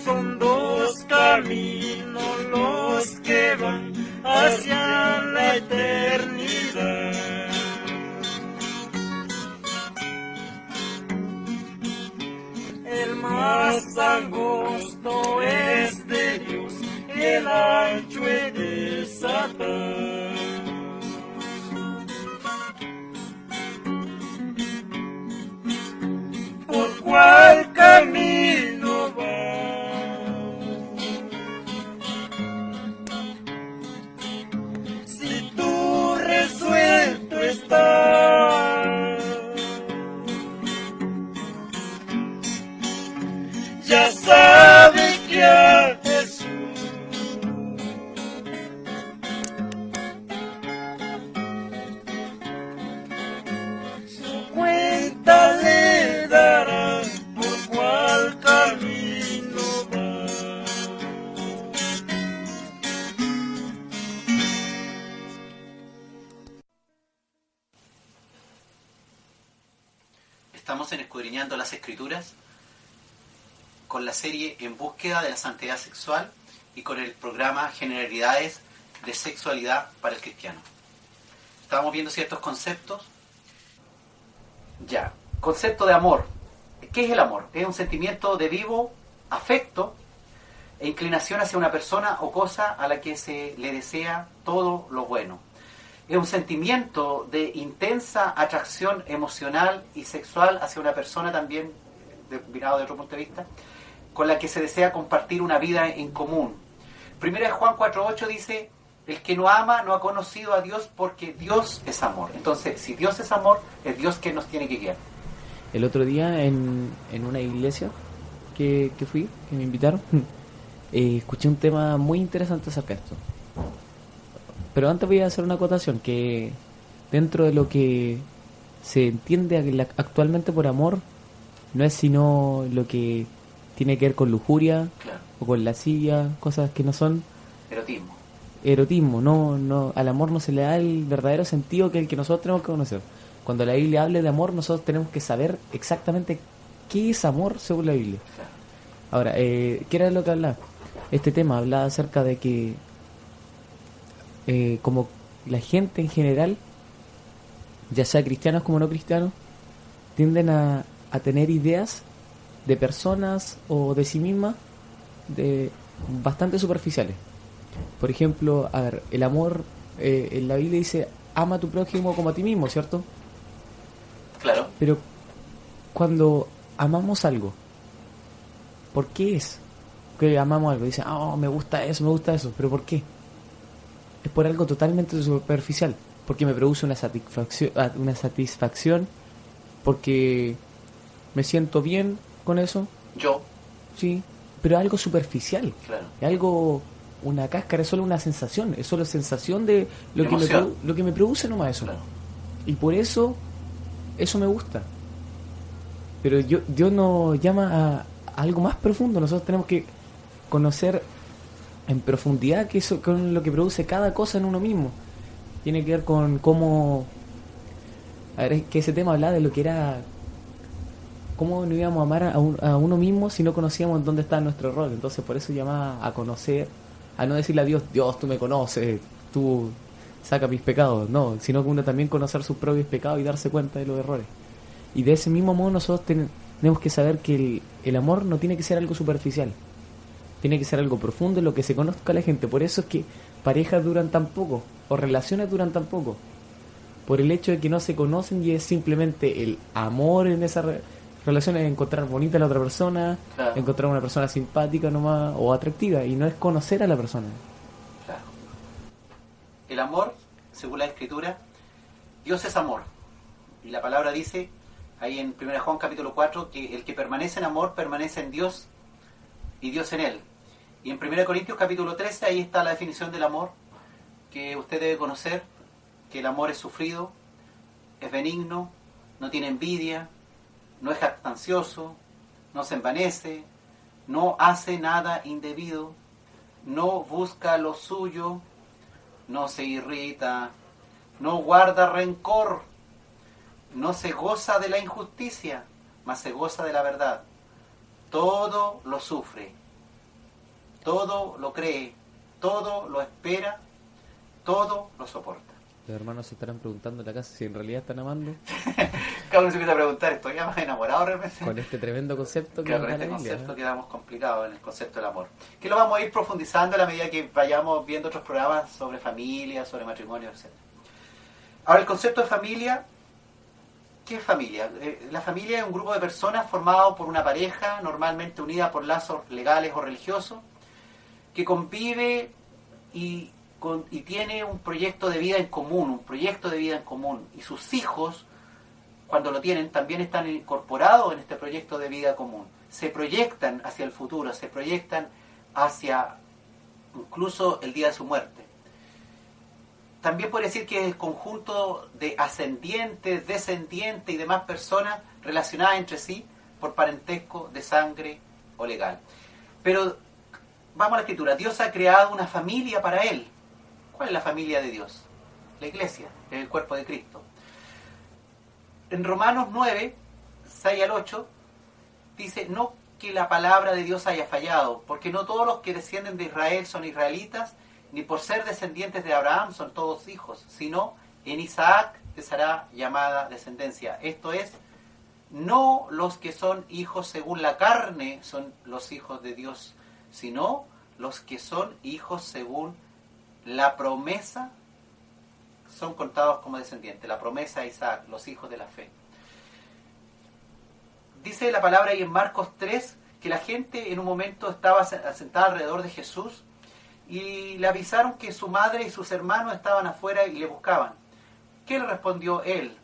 E: Son dos caminos los que van hacia la eternidad. El más angosto es de Dios, el ancho es de Satán. ¿Por cuál camino va? Si tú resuelto estás, ya sabes que a Jesús su cuenta le dará por cuál camino va.
B: Estamos en Escudriñando las Escrituras con la serie En búsqueda de la santidad sexual y con el programa Generalidades de sexualidad para el cristiano. Estábamos viendo ciertos conceptos. Ya, concepto de amor. ¿Qué es el amor? Es un sentimiento de vivo afecto e inclinación hacia una persona o cosa a la que se le desea todo lo bueno. Es un sentimiento de intensa atracción emocional y sexual hacia una persona también, mirado de otro punto de vista, con la que se desea compartir una vida en común. Primera de Juan 4:8 dice: el que no ama no ha conocido a Dios, porque Dios es amor. Entonces, si Dios es amor, es Dios quien nos tiene que guiar.
F: El otro día en una iglesia que fui, que me invitaron, escuché un tema muy interesante acerca de esto. Pero antes voy a hacer una acotación, que dentro de lo que se entiende actualmente por amor, no es sino lo que tiene que ver con lujuria,
B: Claro.
F: o con lascivia, cosas que no son
B: Erotismo.
F: erotismo. No, al amor no se le da el verdadero sentido que el que nosotros tenemos que conocer. Cuando la Biblia hable de amor, nosotros tenemos que saber exactamente qué es amor según la Biblia.
B: Claro.
F: Ahora, ¿qué era lo que hablaba? Este tema hablaba acerca de que como la gente en general, ya sea cristianos como no cristianos, tienden a tener ideas de personas o de sí mismas bastante superficiales. Por ejemplo, a ver, el amor, en la Biblia dice: ama a tu prójimo como a ti mismo, ¿cierto?
B: Claro.
F: Pero cuando amamos algo, ¿por qué es que amamos algo? Dicen: oh, me gusta eso, pero ¿por qué? Es por algo totalmente superficial, porque me produce una satisfacción, porque me siento bien con eso,
B: Yo.
F: sí, pero algo superficial,
B: Claro.
F: es algo, una cáscara, es solo una sensación, es solo sensación de lo que
B: Emoción.
F: lo que me produce nomás eso.
B: Claro.
F: Y por eso me gusta. Pero Dios nos llama a algo más profundo. Nosotros tenemos que conocer en profundidad con lo que produce cada cosa en uno mismo. Tiene que ver con cómo... A ver, es que ese tema hablaba de lo que era... cómo no íbamos a amar a uno mismo si no conocíamos dónde está nuestro rol. Entonces por eso llamaba a conocer, a no decirle a Dios: Dios, tú me conoces, tú saca mis pecados, no, sino que uno también conocer sus propios pecados y darse cuenta de los errores. Y de ese mismo modo nosotros tenemos que saber que el amor no tiene que ser algo superficial, tiene que ser algo profundo en lo que se conozca a la gente. Por eso es que parejas duran tan poco, o relaciones duran tan poco, por el hecho de que no se conocen y es simplemente el amor en esa relación, es encontrar bonita a la otra persona,
B: Claro.
F: encontrar una persona simpática nomás o atractiva, y no es conocer a la persona.
B: Claro. El amor, según la Escritura, Dios es amor. Y la palabra dice, ahí en 1 Juan capítulo 4, que el que permanece en amor permanece en Dios y Dios en él. Y en 1 Corintios capítulo 13, ahí está la definición del amor, que usted debe conocer, que el amor es sufrido, es benigno, no tiene envidia, no es jactancioso, no se envanece, no hace nada indebido, no busca lo suyo, no se irrita, no guarda rencor, no se goza de la injusticia, mas se goza de la verdad. Todo lo sufre, todo lo cree, todo lo espera, todo lo soporta.
F: Los hermanos se estarán preguntando en la casa si en realidad están amando
B: Cada uno se empieza a preguntar, ¿estoy ya más enamorado realmente?
F: con este tremendo concepto que
B: Claro,
F: nos
B: con
F: da
B: este
F: la Biblia,
B: concepto
F: ¿eh?
B: quedamos complicados en el concepto del amor. Que lo vamos a ir profundizando a la medida que vayamos viendo otros programas sobre familia, sobre matrimonio, etc. Ahora, el concepto de familia, ¿qué es familia? La familia es un grupo de personas formado por una pareja, normalmente unida por lazos legales o religiosos, que convive y tiene un proyecto de vida en común, y sus hijos, cuando lo tienen, también están incorporados en este proyecto de vida común. Se proyectan hacia el futuro, se proyectan hacia incluso el día de su muerte. También puede decir que es el conjunto de ascendientes, descendientes y demás personas relacionadas entre sí por parentesco de sangre o legal. Pero vamos a la Escritura. Dios ha creado una familia para Él. ¿Cuál es la familia de Dios? La iglesia, el cuerpo de Cristo. En Romanos 9, 6 al 8, dice, no que la palabra de Dios haya fallado, porque no todos los que descienden de Israel son israelitas, ni por ser descendientes de Abraham son todos hijos, sino en Isaac te será llamada descendencia. Esto es, no los que son hijos según la carne son los hijos de Dios, sino los que son hijos según la promesa son contados como descendientes. La promesa de Isaac, los hijos de la fe. Dice la palabra ahí en Marcos 3 que la gente en un momento estaba sentada alrededor de Jesús y le avisaron que su madre y sus hermanos estaban afuera y le buscaban. ¿Qué le respondió él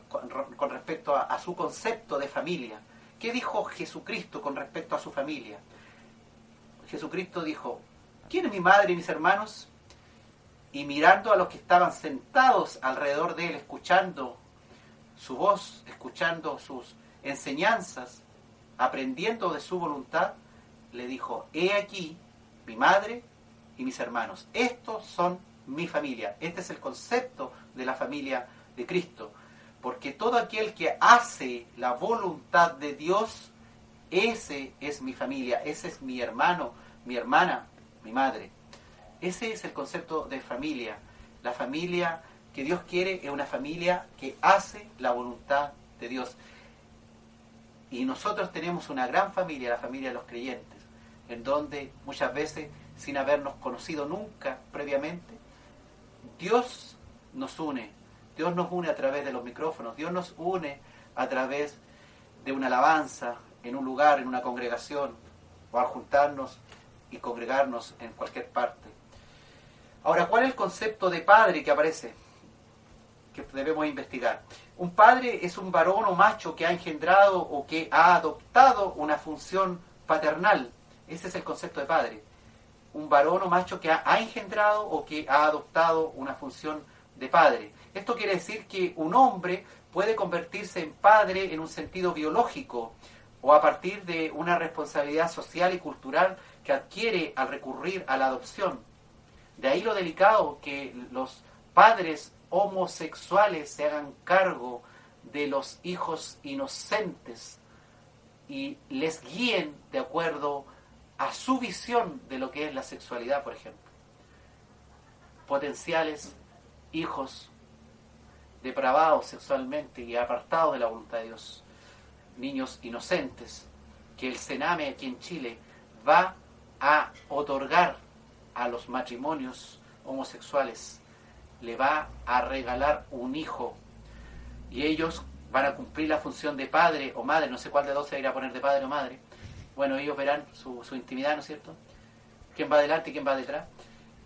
B: con respecto a su concepto de familia? ¿Qué dijo Jesucristo con respecto a su familia? Jesucristo dijo, ¿quién es mi madre y mis hermanos? Y mirando a los que estaban sentados alrededor de él, escuchando su voz, escuchando sus enseñanzas, aprendiendo de su voluntad, le dijo, he aquí mi madre y mis hermanos. Estos son mi familia. Este es el concepto de la familia de Cristo. Porque todo aquel que hace la voluntad de Dios, ese es mi familia, ese es mi hermano, mi hermana, mi madre. Ese es el concepto de familia. La familia que Dios quiere es una familia que hace la voluntad de Dios. Y nosotros tenemos una gran familia, la familia de los creyentes, en donde muchas veces, sin habernos conocido nunca previamente, Dios nos une. Dios nos une a través de los micrófonos, Dios nos une a través de una alabanza, en un lugar, en una congregación, o al juntarnos y congregarnos en cualquier parte. Ahora, ¿cuál es el concepto de padre que aparece? Que debemos investigar. Un padre es un varón o macho que ha engendrado o que ha adoptado una función paternal. Ese es el concepto de padre. Un varón o macho que ha engendrado o que ha adoptado una función de padre. Esto quiere decir que un hombre puede convertirse en padre en un sentido biológico o a partir de una responsabilidad social y cultural que adquiere al recurrir a la adopción. De ahí lo delicado que los padres homosexuales se hagan cargo de los hijos inocentes y les guíen de acuerdo a su visión de lo que es la sexualidad, por ejemplo. Potenciales
G: hijos depravados sexualmente y apartados de la voluntad de Dios, niños inocentes, que el Sename aquí en Chile va a otorgar a los matrimonios homosexuales, le va a regalar un hijo, y ellos van a cumplir la función de padre o madre, no sé cuál de dos se irá a poner de padre o madre. Bueno, ellos verán su intimidad, ¿no es cierto? ¿Quién va adelante y quién va detrás?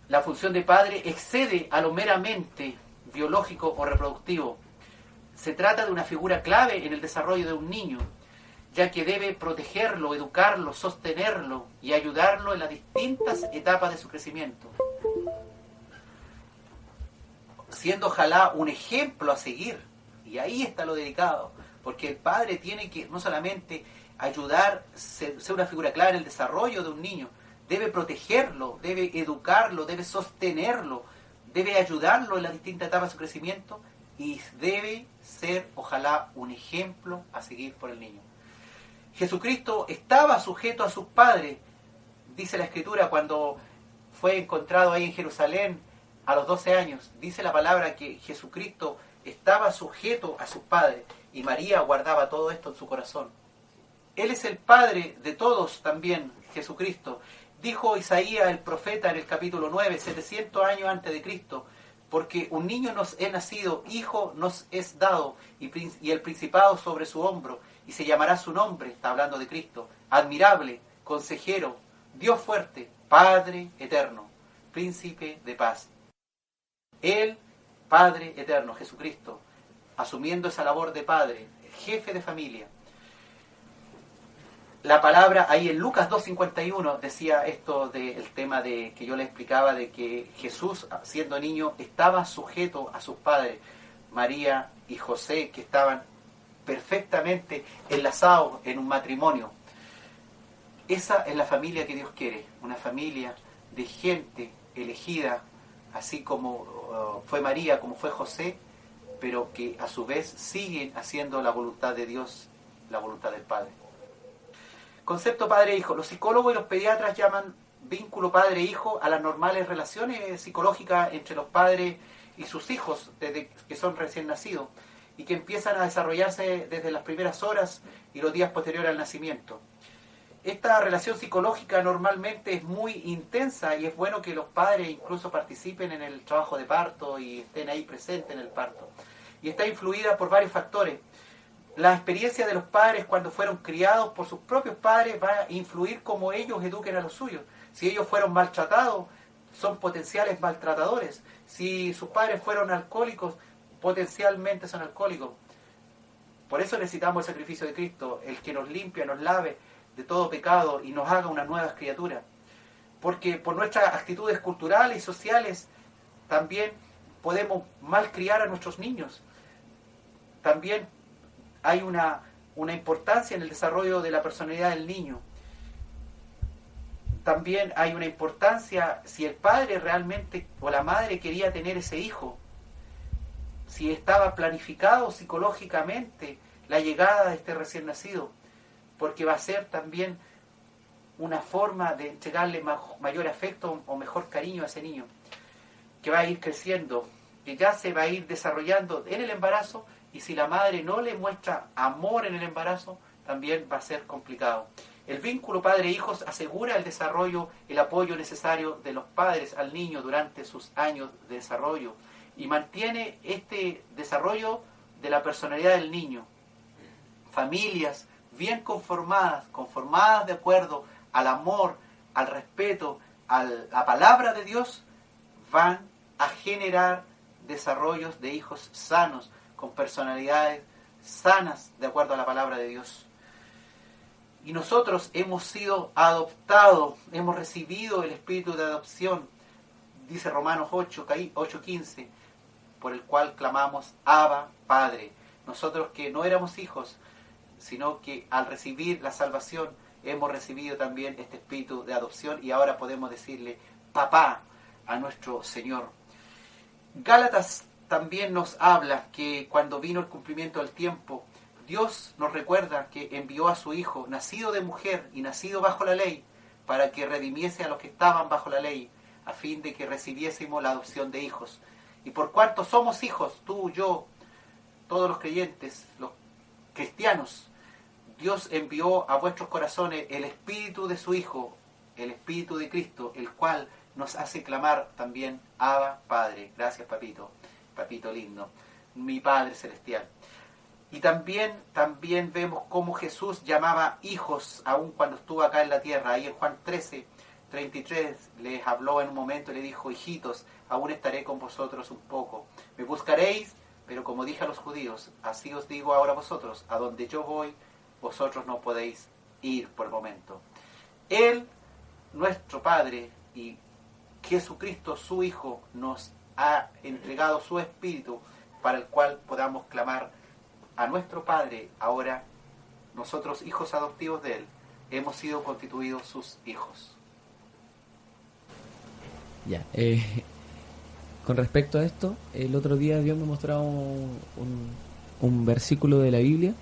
G: La función de padre excede a lo meramente biológico o reproductivo. Se trata de una figura clave en el desarrollo de un niño, ya que debe protegerlo, educarlo, sostenerlo y ayudarlo en las distintas etapas de su crecimiento, siendo ojalá un ejemplo a seguir. Y ahí está lo delicado, porque el padre tiene que no solamente ayudar, ser una figura clave en el desarrollo de un niño, debe protegerlo, debe educarlo, debe sostenerlo, debe ayudarlo en las distintas etapas de su crecimiento y debe ser, ojalá, un ejemplo a seguir por el niño. Jesucristo estaba sujeto a sus padres, dice la Escritura, cuando fue encontrado ahí en Jerusalén a los 12 años, dice la palabra que Jesucristo estaba sujeto a sus padres y María guardaba todo esto en su corazón. Él es el Padre de todos también, Jesucristo. Dijo Isaías el profeta en el capítulo 9, 700 años antes de Cristo, porque un niño nos es nacido, hijo nos es dado, y el principado sobre su hombro, y se llamará su nombre, está hablando de Cristo, admirable, consejero, Dios fuerte, Padre eterno, príncipe de paz. Él, Padre eterno, Jesucristo, asumiendo esa labor de padre, jefe de familia. La palabra ahí en Lucas 2:51 decía esto del tema de que yo le explicaba, de que Jesús, siendo niño, estaba sujeto a sus padres, María y José, que estaban perfectamente enlazados en un matrimonio. Esa es la familia que Dios quiere, una familia de gente elegida, así como fue María, como fue José, pero que a su vez siguen haciendo la voluntad de Dios, la voluntad del Padre. Concepto padre-hijo. Los psicólogos y los pediatras llaman vínculo padre-hijo a las normales relaciones psicológicas entre los padres y sus hijos desde que son recién nacidos y que empiezan a desarrollarse desde las primeras horas y los días posteriores al nacimiento. Esta relación psicológica normalmente es muy intensa y es bueno que los padres incluso participen en el trabajo de parto y estén ahí presentes en el parto. Y está influida por varios factores. La experiencia de los padres cuando fueron criados por sus propios padres va a influir cómo ellos eduquen a los suyos. Si ellos fueron maltratados, son potenciales maltratadores. Si sus padres fueron alcohólicos, potencialmente son alcohólicos. Por eso necesitamos el sacrificio de Cristo, el que nos limpia, nos lave de todo pecado y nos haga unas nuevas criaturas. Porque por nuestras actitudes culturales y sociales también podemos malcriar a nuestros niños. También hay una importancia en el desarrollo de la personalidad del niño. También hay una importancia si el padre realmente o la madre quería tener ese hijo, si estaba planificado psicológicamente la llegada de este recién nacido, porque va a ser también una forma de entregarle mayor afecto o mejor cariño a ese niño, que va a ir creciendo, que ya se va a ir desarrollando en el embarazo. Y si la madre no le muestra amor en el embarazo, también va a ser complicado. El vínculo padre-hijos asegura el desarrollo, el apoyo necesario de los padres al niño durante sus años de desarrollo y mantiene este desarrollo de la personalidad del niño. Familias bien conformadas de acuerdo al amor, al respeto, a la palabra de Dios, van a generar desarrollos de hijos sanos, con personalidades sanas de acuerdo a la palabra de Dios. Y nosotros hemos sido adoptados, hemos recibido el espíritu de adopción, dice Romanos 8:15, por el cual clamamos Abba, Padre. Nosotros que no éramos hijos, sino que al recibir la salvación hemos recibido también este espíritu de adopción y ahora podemos decirle papá a nuestro Señor. Gálatas también nos habla que cuando vino el cumplimiento del tiempo, Dios nos recuerda que envió a su Hijo, nacido de mujer y nacido bajo la ley, para que redimiese a los que estaban bajo la ley, a fin de que recibiésemos la adopción de hijos. Y por cuanto somos hijos, tú, yo, todos los creyentes, los cristianos, Dios envió a vuestros corazones el Espíritu de su Hijo, el Espíritu de Cristo, el cual nos hace clamar también, Abba, Padre. Gracias, papito, papito lindo, mi Padre Celestial. Y también vemos cómo Jesús llamaba hijos, aun cuando estuvo acá en la tierra. Ahí en Juan 13:33 les habló en un momento y le dijo, hijitos, aún estaré con vosotros un poco. Me buscaréis, pero como dije a los judíos, así os digo ahora a vosotros, a donde yo voy, vosotros no podéis ir por el momento. Él, nuestro Padre, y Jesucristo, su Hijo, nos ha entregado su Espíritu para el cual podamos clamar a nuestro Padre. Ahora, nosotros, hijos adoptivos de Él, hemos sido constituidos sus hijos.
F: Ya, con respecto a esto, el otro día Dios me mostraba un versículo de la Biblia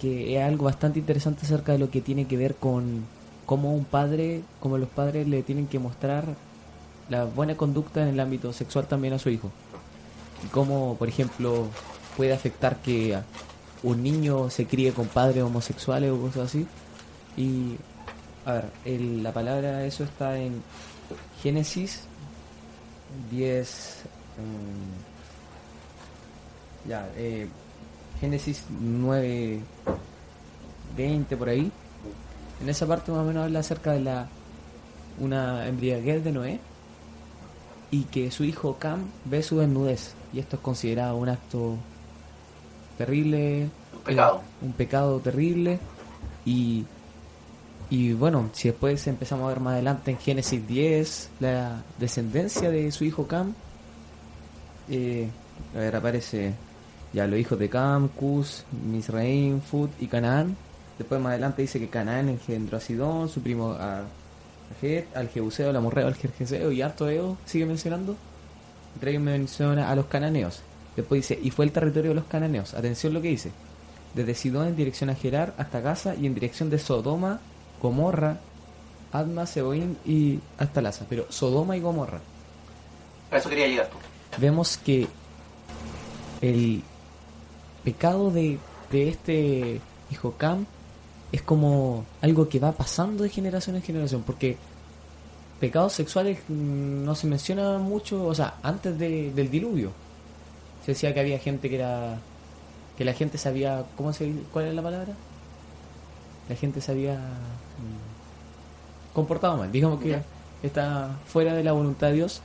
F: que es algo bastante interesante acerca de lo que tiene que ver con cómo los padres le tienen que mostrar la buena conducta en el ámbito sexual también a su hijo. Y cómo, por ejemplo, puede afectar que un niño se críe con padres homosexuales o cosas así. Y, a ver, la palabra eso está en Génesis 10, Génesis 9:20 por ahí. En esa parte más o menos habla acerca de una embriaguez de Noé y que su hijo Cam ve su desnudez, y esto es considerado un acto terrible, un pecado terrible. Y bueno, si después empezamos a ver más adelante en Génesis 10 la descendencia de su hijo Cam, a ver, aparece ya los hijos de Cam, Cus, Misraim, Fut y Canaán. Después más adelante dice que Canaán engendró a Sidón, su primo a Het, al Jebuseo, al Amorreo, al Gergeseo y harto de ellos, sigue mencionando. Entre ellos menciona a los cananeos. Después dice, y fue el territorio de los cananeos. Atención lo que dice. Desde Sidón en dirección a Gerar hasta Gaza y en dirección de Sodoma, Gomorra, Adma, Seboín y hasta Laza. Pero Sodoma y Gomorra.
G: A eso quería llegar tú.
F: Vemos que el pecado de este hijo Cam es como algo que va pasando de generación en generación, porque pecados sexuales no se menciona mucho, o sea, antes del diluvio se decía que había gente que la gente sabía, ¿cuál es la palabra? La gente se había comportado mal, digamos que está fuera de la voluntad de Dios.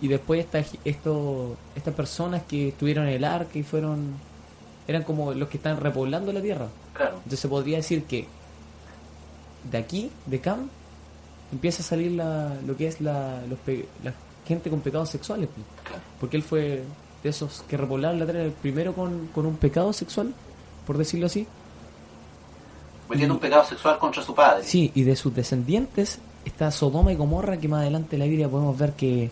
F: Y después estas personas que estuvieron en el arca y eran como los que están repoblando la tierra.
G: Claro.
F: Entonces se podría decir que de aquí, de Cam, empieza a salir lo que es la gente con pecados sexuales.
G: Claro.
F: Porque él fue de esos que repoblaron la tierra, el primero con un pecado sexual, por decirlo así.
G: Cometiendo un pecado sexual contra su padre.
F: Sí, y de sus descendientes está Sodoma y Gomorra, que más adelante en la Biblia podemos ver que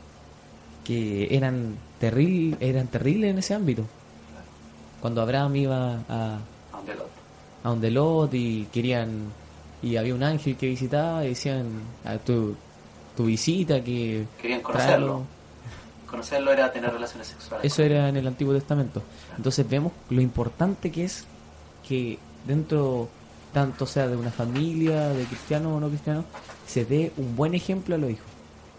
F: eran terribles en ese ámbito. Cuando Abraham iba a donde Lot y había un ángel que visitaba y decían a tu visita que
G: querían conocerlo. Conocerlo era tener relaciones sexuales.
F: Eso era en el Antiguo Testamento. Entonces vemos lo importante que es que dentro, tanto sea de una familia, de cristiano o no cristiano, se dé un buen ejemplo a los hijos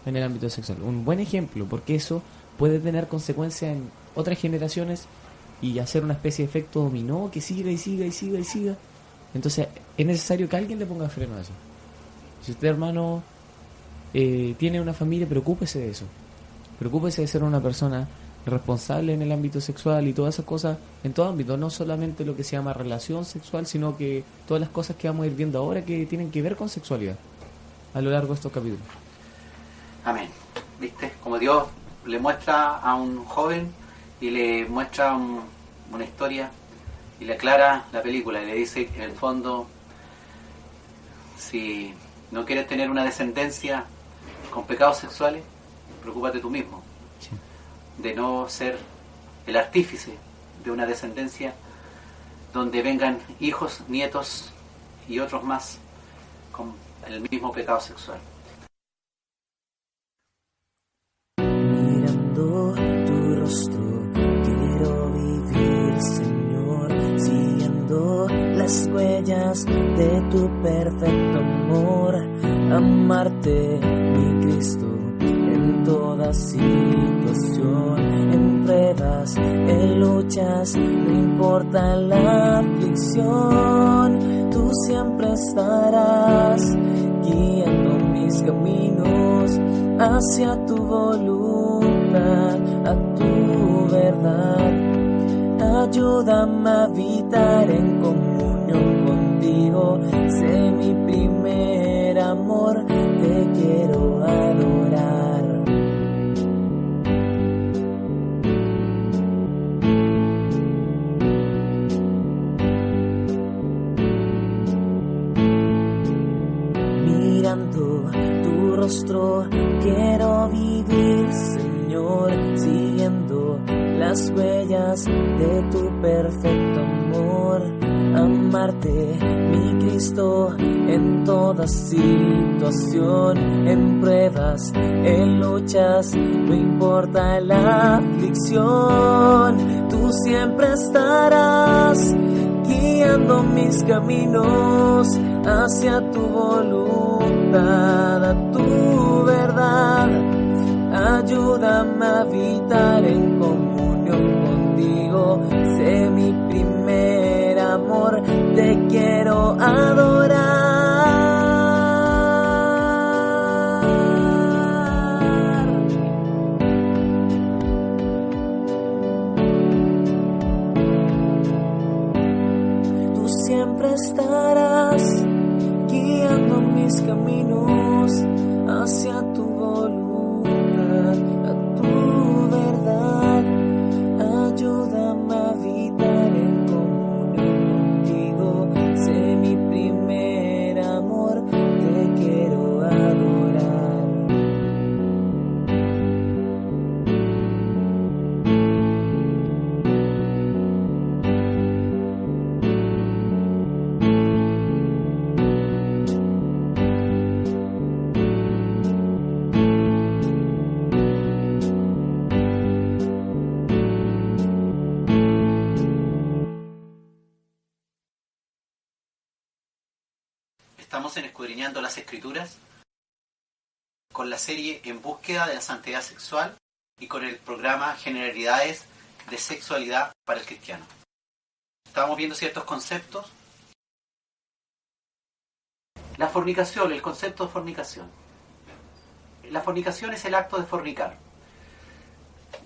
F: en el ámbito sexual. Un buen ejemplo, porque eso puede tener consecuencias en otras generaciones y hacer una especie de efecto dominó que siga y siga y siga y siga. Entonces es necesario que alguien le ponga freno a eso. Si usted, hermano, tiene una familia, preocúpese de eso. Preocúpese de ser una persona responsable en el ámbito sexual y todas esas cosas en todo ámbito, no solamente lo que se llama relación sexual, sino que todas las cosas que vamos a ir viendo ahora que tienen que ver con sexualidad a lo largo de estos capítulos.
G: Amén. ¿Viste? Como Dios le muestra a un joven y le muestra una historia y le aclara la película y le dice que en el fondo, si no quieres tener una descendencia con pecados sexuales, preocúpate tú mismo.
F: Sí.
G: De no ser el artífice de una descendencia donde vengan hijos, nietos y otros más con el mismo pecado sexual.
F: Mírame
H: Mirando tu rostro quiero vivir, Señor, siguiendo las huellas de tu perfecto amor. Amarte, mi Cristo, en toda situación, en pruebas, en luchas, no importa la aflicción, tú siempre estarás guiando mis caminos hacia tu voluntad, a tu verdad. Ayúdame a habitar en comunión contigo, sé mi primer amor, te quiero adorar. Mirando tu rostro quiero vivir, Señor, siguiendo las huellas de tu perfecto amor. Amarte, mi Cristo, en toda situación, en pruebas, en luchas, no importa la aflicción, tú siempre estarás guiando mis caminos hacia tu voluntad, a tu verdad. Ayúdame a habitar en comunión contigo, sé mi primer amor, te quiero adorar. Tú siempre estarás guiando mis caminos hacia tu voluntad, a tu verdad. Ayúdame a habitar en comunión contigo, sé mi primer amor, te quiero adorar.
G: Estamos en Escudriñando las Escrituras con la serie En búsqueda de la santidad sexual y con el programa Generalidades de sexualidad para el cristiano. Estamos viendo ciertos conceptos. La fornicación, el concepto de fornicación. La fornicación es el acto de fornicar.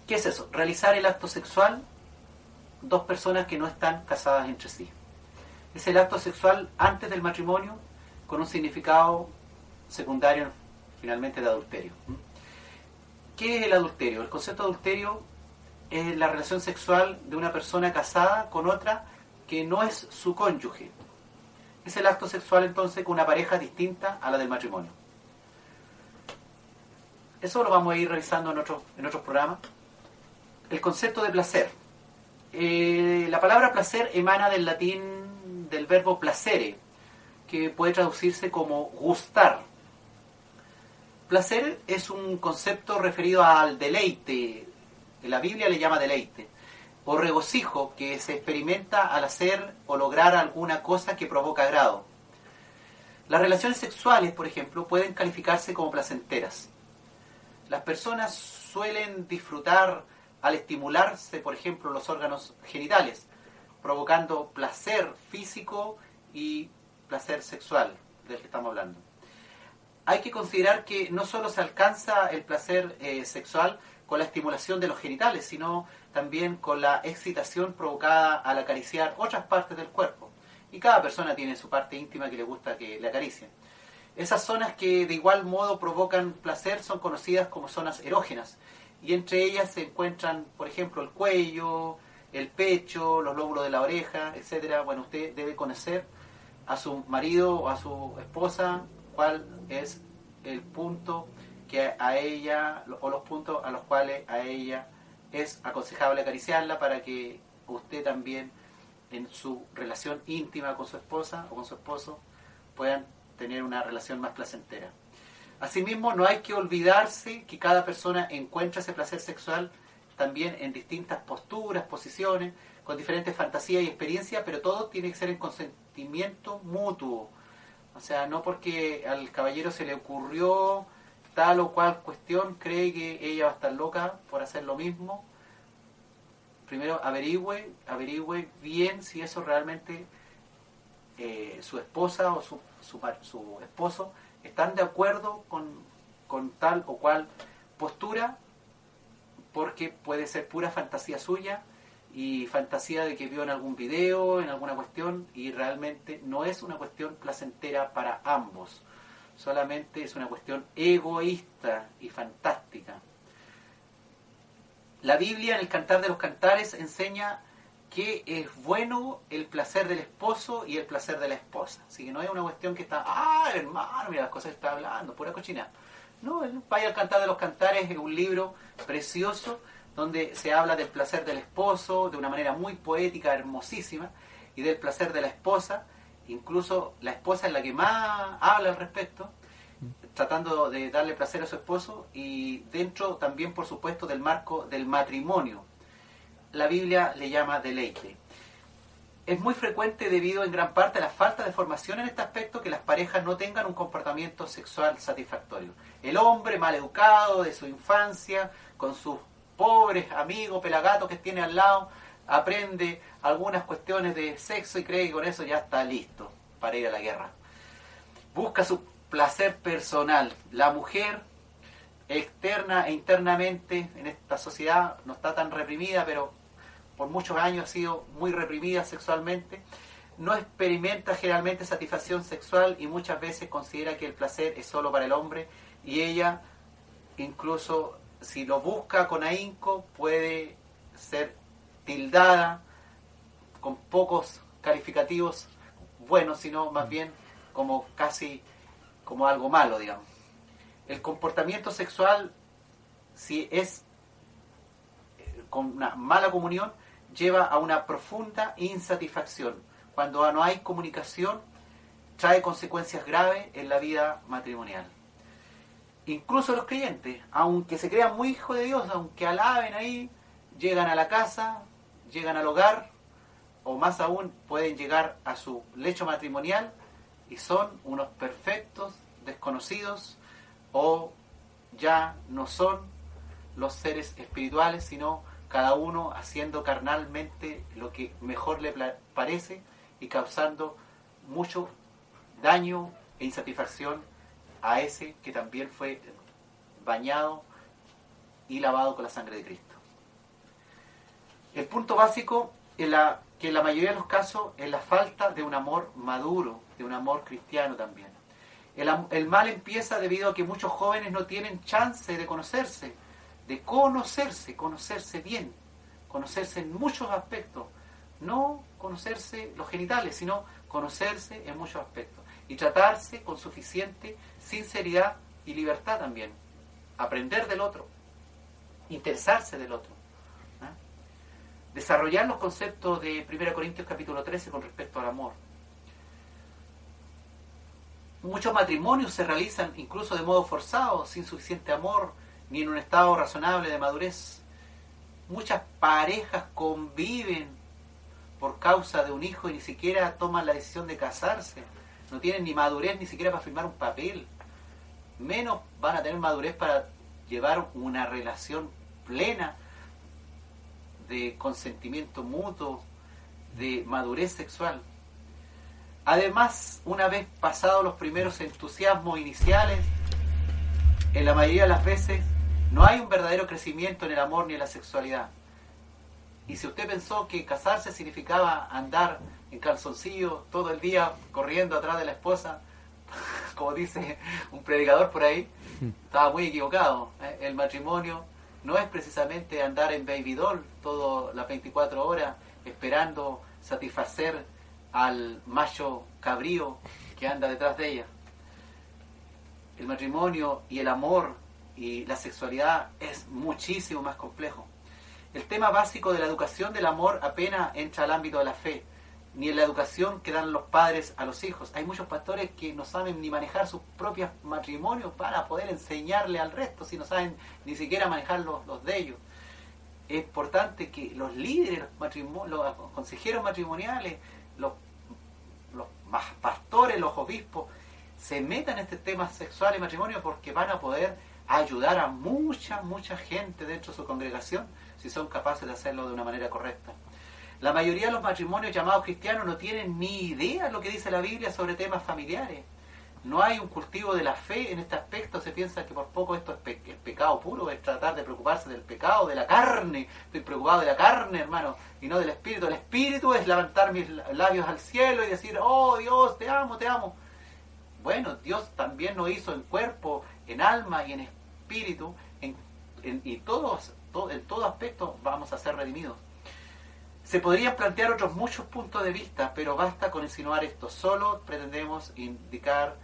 G: ¿Qué es eso? Realizar el acto sexual dos personas que no están casadas entre sí. Es el acto sexual antes del matrimonio con un significado secundario finalmente de adulterio. ¿Qué es el adulterio? El concepto de adulterio es la relación sexual de una persona casada con otra que no es su cónyuge. Es el acto sexual entonces con una pareja distinta a la del matrimonio. Eso lo vamos a ir revisando en otros programas. El concepto de placer. La palabra placer emana del latín del verbo placere, que puede traducirse como gustar. Placer es un concepto referido al deleite, la Biblia le llama deleite, o regocijo que se experimenta al hacer o lograr alguna cosa que provoca agrado. Las relaciones sexuales, por ejemplo, pueden calificarse como placenteras. Las personas suelen disfrutar al estimularse, por ejemplo, los órganos genitales, provocando placer físico y placer sexual, del que estamos hablando. Hay que considerar que no solo se alcanza el placer sexual con la estimulación de los genitales, sino también con la excitación provocada al acariciar otras partes del cuerpo. Y cada persona tiene su parte íntima que le gusta que le acaricien. Esas zonas que de igual modo provocan placer son conocidas como zonas erógenas, y entre ellas se encuentran, por ejemplo, el cuello, el pecho, los lóbulos de la oreja, etc. Bueno, usted debe conocer a su marido o a su esposa cuál es el punto que a ella, o los puntos a los cuales a ella es aconsejable acariciarla, para que usted también en su relación íntima con su esposa o con su esposo puedan tener una relación más placentera. Asimismo, no hay que olvidarse que cada persona encuentra ese placer sexual también en distintas posturas, posiciones, con diferentes fantasías y experiencias, pero todo tiene que ser en consentimiento mutuo. O sea, no porque al caballero se le ocurrió tal o cual cuestión, cree que ella va a estar loca por hacer lo mismo. Primero averigüe bien si eso realmente su esposa o su esposo están de acuerdo con tal o cual postura, porque puede ser pura fantasía suya y fantasía de que vio en algún video, en alguna cuestión, y realmente no es una cuestión placentera para ambos, solamente es una cuestión egoísta y fantástica. La Biblia en el Cantar de los Cantares enseña que es bueno el placer del esposo y el placer de la esposa. Así que no es una cuestión que está, hermano, mira las cosas que está hablando, pura cochina. No, vaya al Cantar de los Cantares, es un libro precioso donde se habla del placer del esposo de una manera muy poética, hermosísima, y del placer de la esposa. Incluso la esposa es la que más habla al respecto, tratando de darle placer a su esposo, y dentro también, por supuesto, del marco del matrimonio. La Biblia le llama deleite. Es muy frecuente, debido en gran parte a la falta de formación en este aspecto, que las parejas no tengan un comportamiento sexual satisfactorio. El hombre mal educado de su infancia, con sus pobres amigos pelagatos que tiene al lado, aprende algunas cuestiones de sexo y cree que con eso ya está listo para ir a la guerra. Busca su placer personal. La mujer, externa e internamente, en esta sociedad no está tan reprimida, pero por muchos años ha sido muy reprimida sexualmente, no experimenta generalmente satisfacción sexual y muchas veces considera que el placer es solo para el hombre, y ella, incluso si lo busca con ahínco, puede ser tildada con pocos calificativos buenos, sino más bien como casi como algo malo, digamos. El comportamiento sexual, si es con una mala comunión, lleva a una profunda insatisfacción. Cuando no hay comunicación, trae consecuencias graves en la vida matrimonial. Incluso los creyentes, aunque se crean muy hijos de Dios, aunque alaben ahí, llegan a la casa, llegan al hogar, o más aún pueden llegar a su lecho matrimonial y son unos perfectos desconocidos, o ya no son los seres espirituales, sino cada uno haciendo carnalmente lo que mejor le parece y causando mucho daño e insatisfacción a ese que también fue bañado y lavado con la sangre de Cristo. El punto básico es que en la mayoría de los casos es la falta de un amor maduro, de un amor cristiano también. El mal empieza debido a que muchos jóvenes no tienen chance de conocerse bien, conocerse en muchos aspectos, no conocerse los genitales, sino conocerse en muchos aspectos, y tratarse con suficiente sinceridad y libertad también, aprender del otro, interesarse del otro, desarrollar los conceptos de 1 Corintios capítulo 13 con respecto al amor. Muchos matrimonios se realizan incluso de modo forzado, sin suficiente amor, ni en un estado razonable de madurez. Muchas parejas conviven por causa de un hijo y ni siquiera toman la decisión de casarse. No tienen ni madurez ni siquiera para firmar un papel. Menos van a tener madurez para llevar una relación plena de consentimiento mutuo, de madurez sexual. Además, una vez pasados los primeros entusiasmos iniciales, en la mayoría de las veces no hay un verdadero crecimiento en el amor ni en la sexualidad. Y si usted pensó que casarse significaba andar en calzoncillo todo el día corriendo atrás de la esposa, como dice un predicador por ahí, estaba muy equivocado. El matrimonio no es precisamente andar en baby doll todas las 24 horas esperando satisfacer al macho cabrío que anda detrás de ella. El matrimonio y el amor y la sexualidad es muchísimo más complejo. El tema básico de la educación del amor apenas entra al ámbito de la fe. ni en la educación que dan los padres a los hijos. Hay muchos pastores que no saben ni manejar sus propios matrimonios para poder enseñarle al resto, si no saben ni siquiera manejar los de ellos. Es importante que los líderes, los consejeros matrimoniales, los pastores, los obispos, se metan en este tema sexual y matrimonio, porque van a poder ayudar a mucha gente dentro de su congregación si son capaces de hacerlo de una manera correcta. La mayoría de los matrimonios llamados cristianos no tienen ni idea de lo que dice la Biblia sobre temas familiares. No hay un cultivo de la fe en este aspecto. Se piensa que por poco esto es pecado puro, es tratar de preocuparse del pecado, de la carne. Estoy preocupado de la carne, hermano, y no del espíritu. El espíritu es levantar mis labios al cielo y decir, oh Dios, te amo, te amo. Bueno, Dios también nos hizo en cuerpo, en alma y en espíritu, y en todo aspecto vamos a ser redimidos. Se podrían plantear otros muchos puntos de vista, pero basta con insinuar esto. Solo pretendemos indicar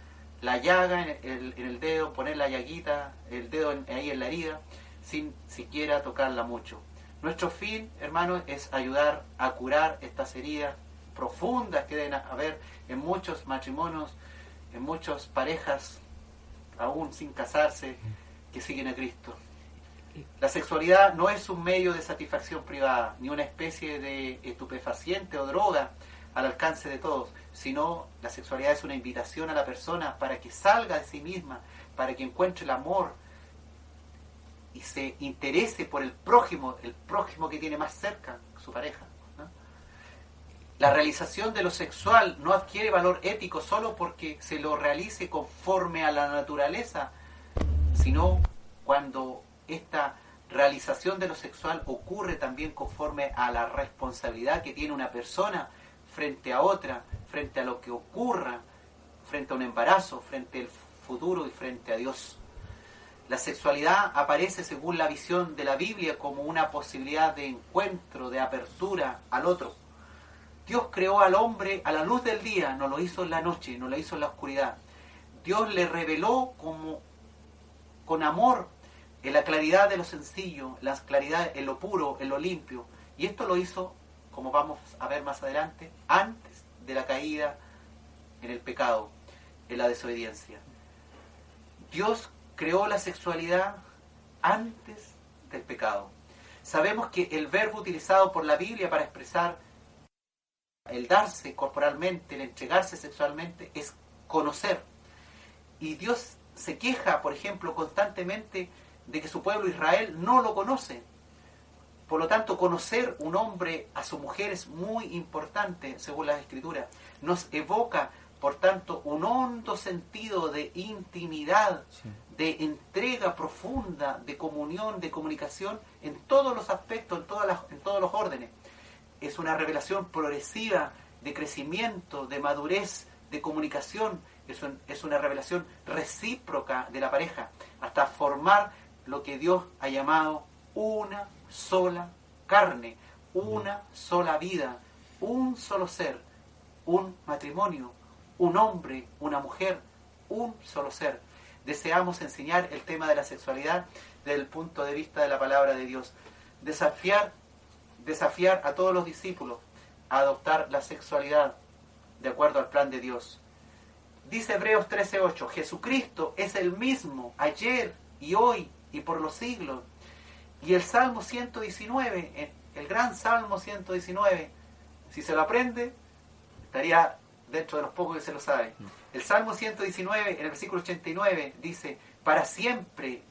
G: la llaga en el dedo, poner la llaguita, el dedo ahí en la herida, sin siquiera tocarla mucho. Nuestro fin, hermanos, es ayudar a curar estas heridas profundas que deben haber en muchos matrimonios, en muchas parejas, aún sin casarse, que siguen a Cristo. La sexualidad no es un medio de satisfacción privada, ni una especie de estupefaciente o droga al alcance de todos, sino la sexualidad es una invitación a la persona para que salga de sí misma, para que encuentre el amor y se interese por el prójimo que tiene más cerca, su pareja, ¿no? La realización de lo sexual no adquiere valor ético solo porque se lo realice conforme a la naturaleza, sino cuando esta realización de lo sexual ocurre también conforme a la responsabilidad que tiene una persona frente a otra, frente a lo que ocurra, frente a un embarazo, frente al futuro y frente a Dios. La sexualidad aparece, según la visión de la Biblia, como una posibilidad de encuentro, de apertura al otro. Dios creó al hombre a la luz del día, no lo hizo en la noche, no lo hizo en la oscuridad. Dios le reveló con amor, en la claridad de lo sencillo, la claridad en lo puro, en lo limpio. Y esto lo hizo, como vamos a ver más adelante, antes de la caída en el pecado, en la desobediencia. Dios creó la sexualidad antes del pecado. Sabemos que el verbo utilizado por la Biblia para expresar el darse corporalmente, el entregarse sexualmente, es conocer. Y Dios se queja, por ejemplo, constantemente de que su pueblo Israel no lo conoce. Por lo tanto, conocer un hombre a su mujer es muy importante, según las Escrituras. Nos evoca, por tanto, un hondo sentido de intimidad, sí, de entrega profunda, de comunión, de comunicación, en todos los aspectos, en todos los órdenes. Es una revelación progresiva de crecimiento, de madurez, de comunicación. Es una revelación recíproca de la pareja, hasta formar lo que Dios ha llamado una sola carne, una sola vida, un solo ser, un matrimonio, un hombre, una mujer, un solo ser. Deseamos enseñar el tema de la sexualidad desde el punto de vista de la palabra de Dios. Desafiar a todos los discípulos a adoptar la sexualidad de acuerdo al plan de Dios. Dice Hebreos 13:8, Jesucristo es el mismo ayer y hoy y por los siglos. Y el Salmo 119, el gran Salmo 119, si se lo aprende, estaría dentro de los pocos que se lo sabe. El Salmo 119, en el versículo 89, dice, para siempre,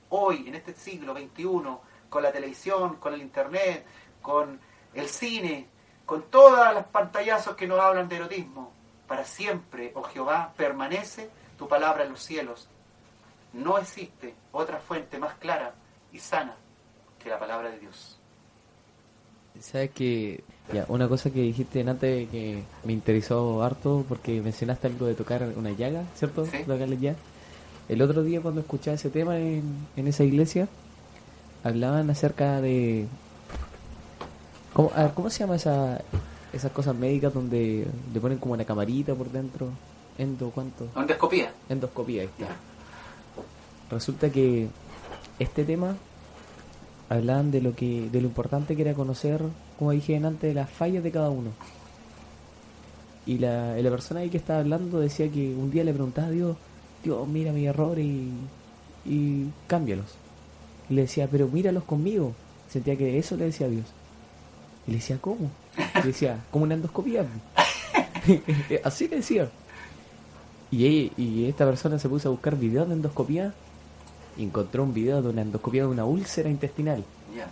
G: hoy, en este siglo XXI, con la televisión, con el internet, con el cine, con todas las pantallazos que nos hablan de erotismo, para siempre, oh Jehová, permanece tu palabra en los cielos. No existe otra fuente más clara y sana que la palabra de Dios.
F: Sabes que una cosa que dijiste antes que me interesó harto, porque mencionaste algo de tocar una llaga, ¿cierto?
G: ¿Sí?
F: Tocarle ya. El otro día cuando escuchaba ese tema en esa iglesia, hablaban acerca de ¿cómo se llama esas cosas médicas donde le ponen como una camarita por dentro? ¿Cuánto?
G: Endoscopía.
F: Endoscopía, ahí está. Resulta que este tema hablaban de lo importante que era conocer, como dije antes, las fallas de cada uno. Y la persona ahí que estaba hablando decía que un día le preguntaba a Dios, Dios, mira mi error y cámbialos. Y le decía, pero míralos conmigo. Sentía que eso le decía a Dios. Y le decía, ¿cómo? Le decía, como una endoscopía. Así le decía. Y esta persona se puso a buscar videos de endoscopía y encontró un video de una endoscopía de una úlcera intestinal.
G: Ya.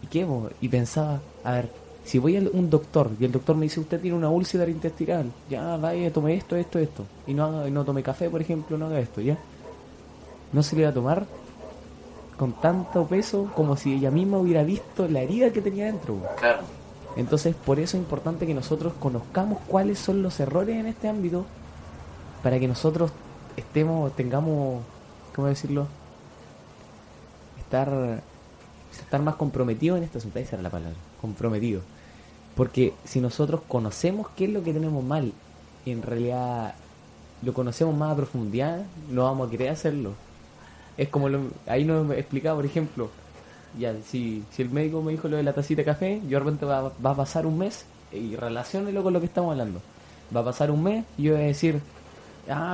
F: ¿Y qué? Y pensaba, a ver, si voy a un doctor y el doctor me dice, usted tiene una úlcera intestinal, ya vaya, tome esto, y no tome café, por ejemplo, no haga esto, ya. No se le va a tomar con tanto peso como si ella misma hubiera visto la herida que tenía dentro.
G: Claro.
F: Entonces, por eso es importante que nosotros conozcamos cuáles son los errores en este ámbito, para que nosotros tengamos, ¿cómo decirlo? Estar más comprometidos en este asunto. Esa era la palabra, comprometido. Porque si nosotros conocemos qué es lo que tenemos mal, y en realidad lo conocemos más a profundidad, no vamos a querer hacerlo. Es como ahí nos explicaba, por ejemplo, ya si el médico me dijo lo de la tacita de café, yo de repente va a pasar un mes, y relaciónelo con lo que estamos hablando. Va a pasar un mes y yo voy a decir,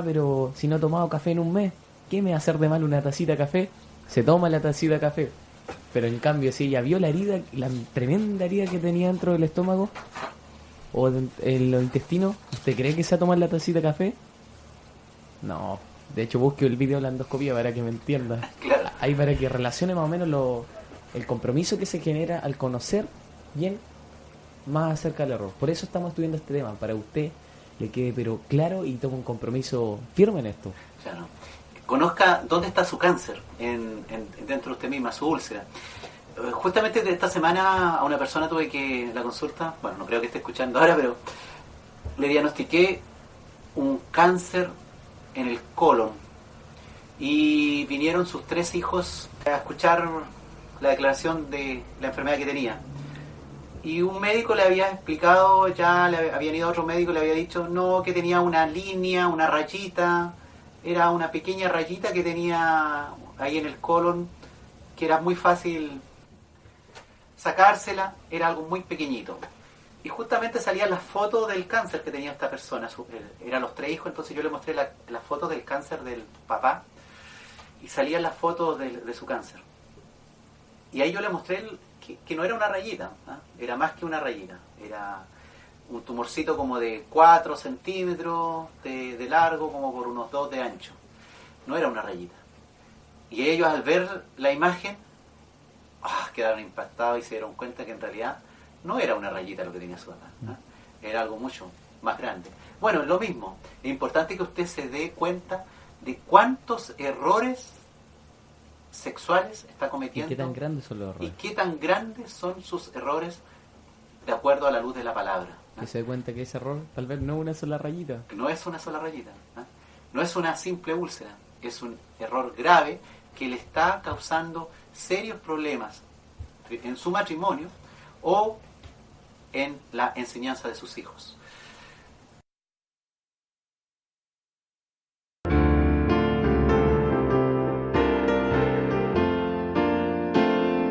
F: pero si no he tomado café en un mes, ¿qué me va a hacer de mal una tacita de café? Se toma la tacita de café. Pero en cambio, si ella vio la herida, la tremenda herida que tenía dentro del estómago o en los intestinos, ¿usted cree que se va a tomar la tacita de café? No. De hecho, busque el video de la endoscopía para que me entienda.
G: Claro.
F: Ahí para que relacione más o menos el compromiso que se genera al conocer bien más acerca del error. Por eso estamos estudiando este tema, para que usted le quede pero claro y tome un compromiso firme en esto.
G: Claro. Conozca dónde está su cáncer dentro de usted misma, su úlcera. Justamente de esta semana a una persona tuve que la consulta, bueno, no creo que esté escuchando ahora, pero le diagnostiqué un cáncer en el colon y vinieron sus 3 hijos a escuchar la declaración de la enfermedad que tenía. Y un médico le había explicado, ya le habían ido a otro médico y le había dicho, no, que tenía una línea, una rayita, era una pequeña rayita que tenía ahí en el colon, que era muy fácil sacársela, era algo muy pequeñito. Y justamente salían las fotos del cáncer que tenía esta persona, eran los 3 hijos, entonces yo le mostré las fotos del cáncer del papá, y salían las fotos de su cáncer. Y ahí yo le mostré que no era una rayita, era más que una rayita, era un tumorcito como de 4 centímetros de largo, como por unos 2 de ancho. No era una rayita. Y ellos al ver la imagen, quedaron impactados y se dieron cuenta que en realidad no era una rayita lo que tenía su papá, era algo mucho más grande. Bueno, lo mismo, es importante que usted se dé cuenta de cuántos errores sexuales está cometiendo.
F: ¿Y qué tan grandes son los errores?
G: Y qué tan grandes son sus errores de acuerdo a la luz de la palabra.
F: Que se dé cuenta que ese error tal vez no es una sola rayita.
G: No es una sola rayita, no es una simple úlcera, es un error grave que le está causando serios problemas en su matrimonio o en la enseñanza de sus hijos.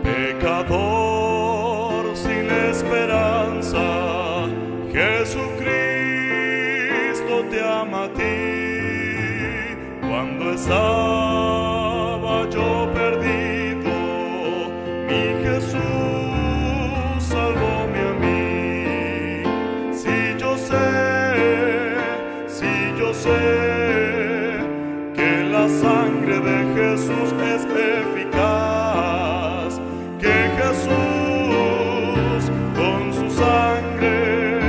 E: Pecador sin esperanza, Jesucristo te ama a ti. Cuando estaba yo perdido, mi Jesús salvóme a mí. Si yo sé que la sangre de Jesús es eficaz, que Jesús con su sangre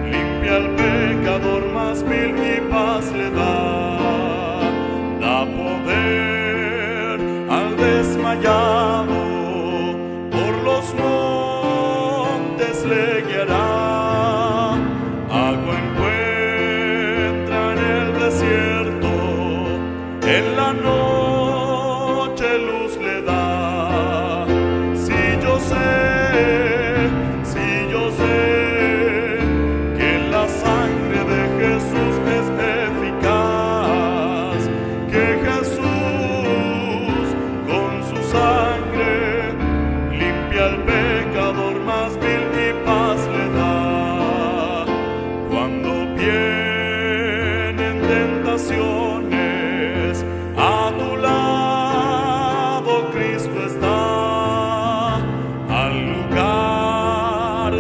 E: limpia al pecador más vil y paz le da poder al desmayado, por los montes le guiará, agua encuentra en el desierto, en la noche luz le da. Si yo sé que la sangre de Jesús es eficaz, que Jesús con su sangre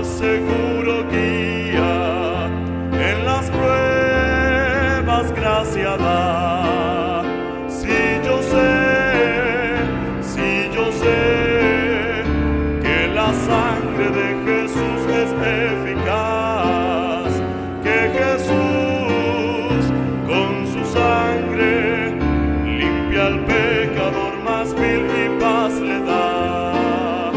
E: seguro guía, en las pruebas gracia da. Si yo sé que la sangre de Jesús es eficaz, que Jesús con su sangre limpia al pecador más vil y paz le da,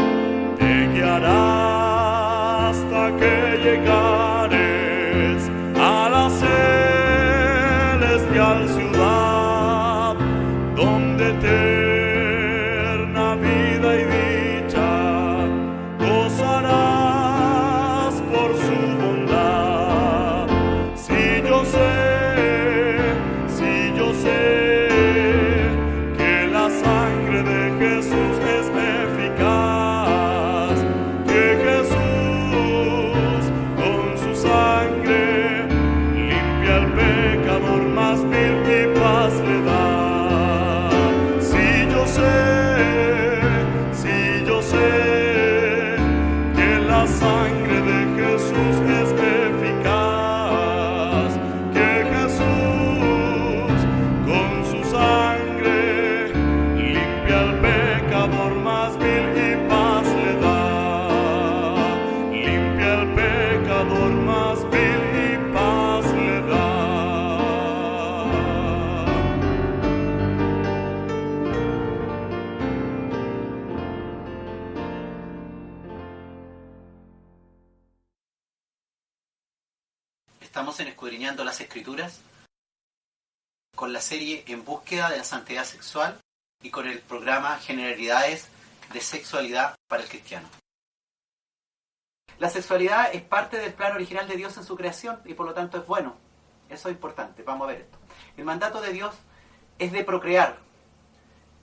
E: te guiará hasta que llegares a la celestial ciudad, donde eterna vida y dicha gozarás por su bondad. Si yo sé que la sangre de Jesús es eficaz, que Jesús con su sangre limpia al pecador más vil y paz le da. Si yo sé que la sangre de Jesús es eficaz, que Jesús con su sangre limpia al pecador más vil y paz le da, limpia al pecador más vil y paz le da.
G: Estamos en Escudriñando las Escrituras con la serie En búsqueda de la santidad sexual y con el programa Generalidades de sexualidad para el cristiano. La sexualidad es parte del plan original de Dios en su creación y por lo tanto es bueno. Eso es importante. Vamos a ver esto. El mandato de Dios es de procrear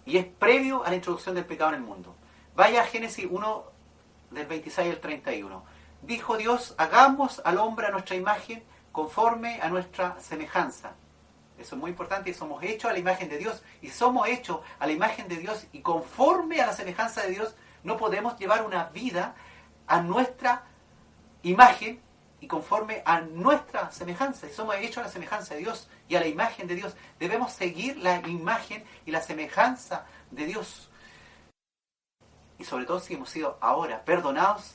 G: y es previo a la introducción del pecado en el mundo. Vaya a Génesis 1 del 26 al 31. Dijo Dios, hagamos al hombre a nuestra imagen conforme a nuestra semejanza. Eso es muy importante, y somos hechos a la imagen de Dios. Y somos hechos a la imagen de Dios y conforme a la semejanza de Dios, no podemos llevar una vida a nuestra imagen y conforme a nuestra semejanza. Y somos hechos a la semejanza de Dios y a la imagen de Dios. Debemos seguir la imagen y la semejanza de Dios. Y sobre todo si hemos sido ahora perdonados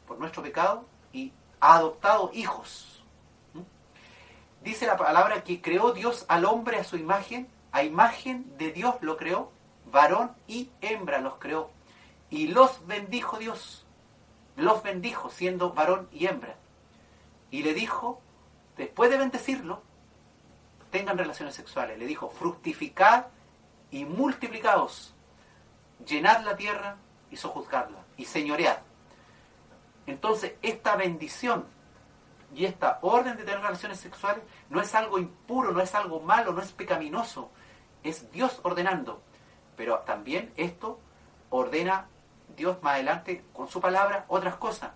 G: por nuestro pecado y adoptados hijos. Dice la palabra que creó Dios al hombre a su imagen de Dios lo creó, varón y hembra los creó. Y los bendijo Dios, los bendijo siendo varón y hembra. Y le dijo, después de bendecirlo, tengan relaciones sexuales. Le dijo, fructificad y multiplicaos, llenad la tierra y sojuzgadla, y señoread. Entonces, esta bendición y esta orden de tener relaciones sexuales no es algo impuro, no es algo malo, no es pecaminoso. Es Dios ordenando. Pero también esto ordena Dios más adelante con su palabra otras cosas.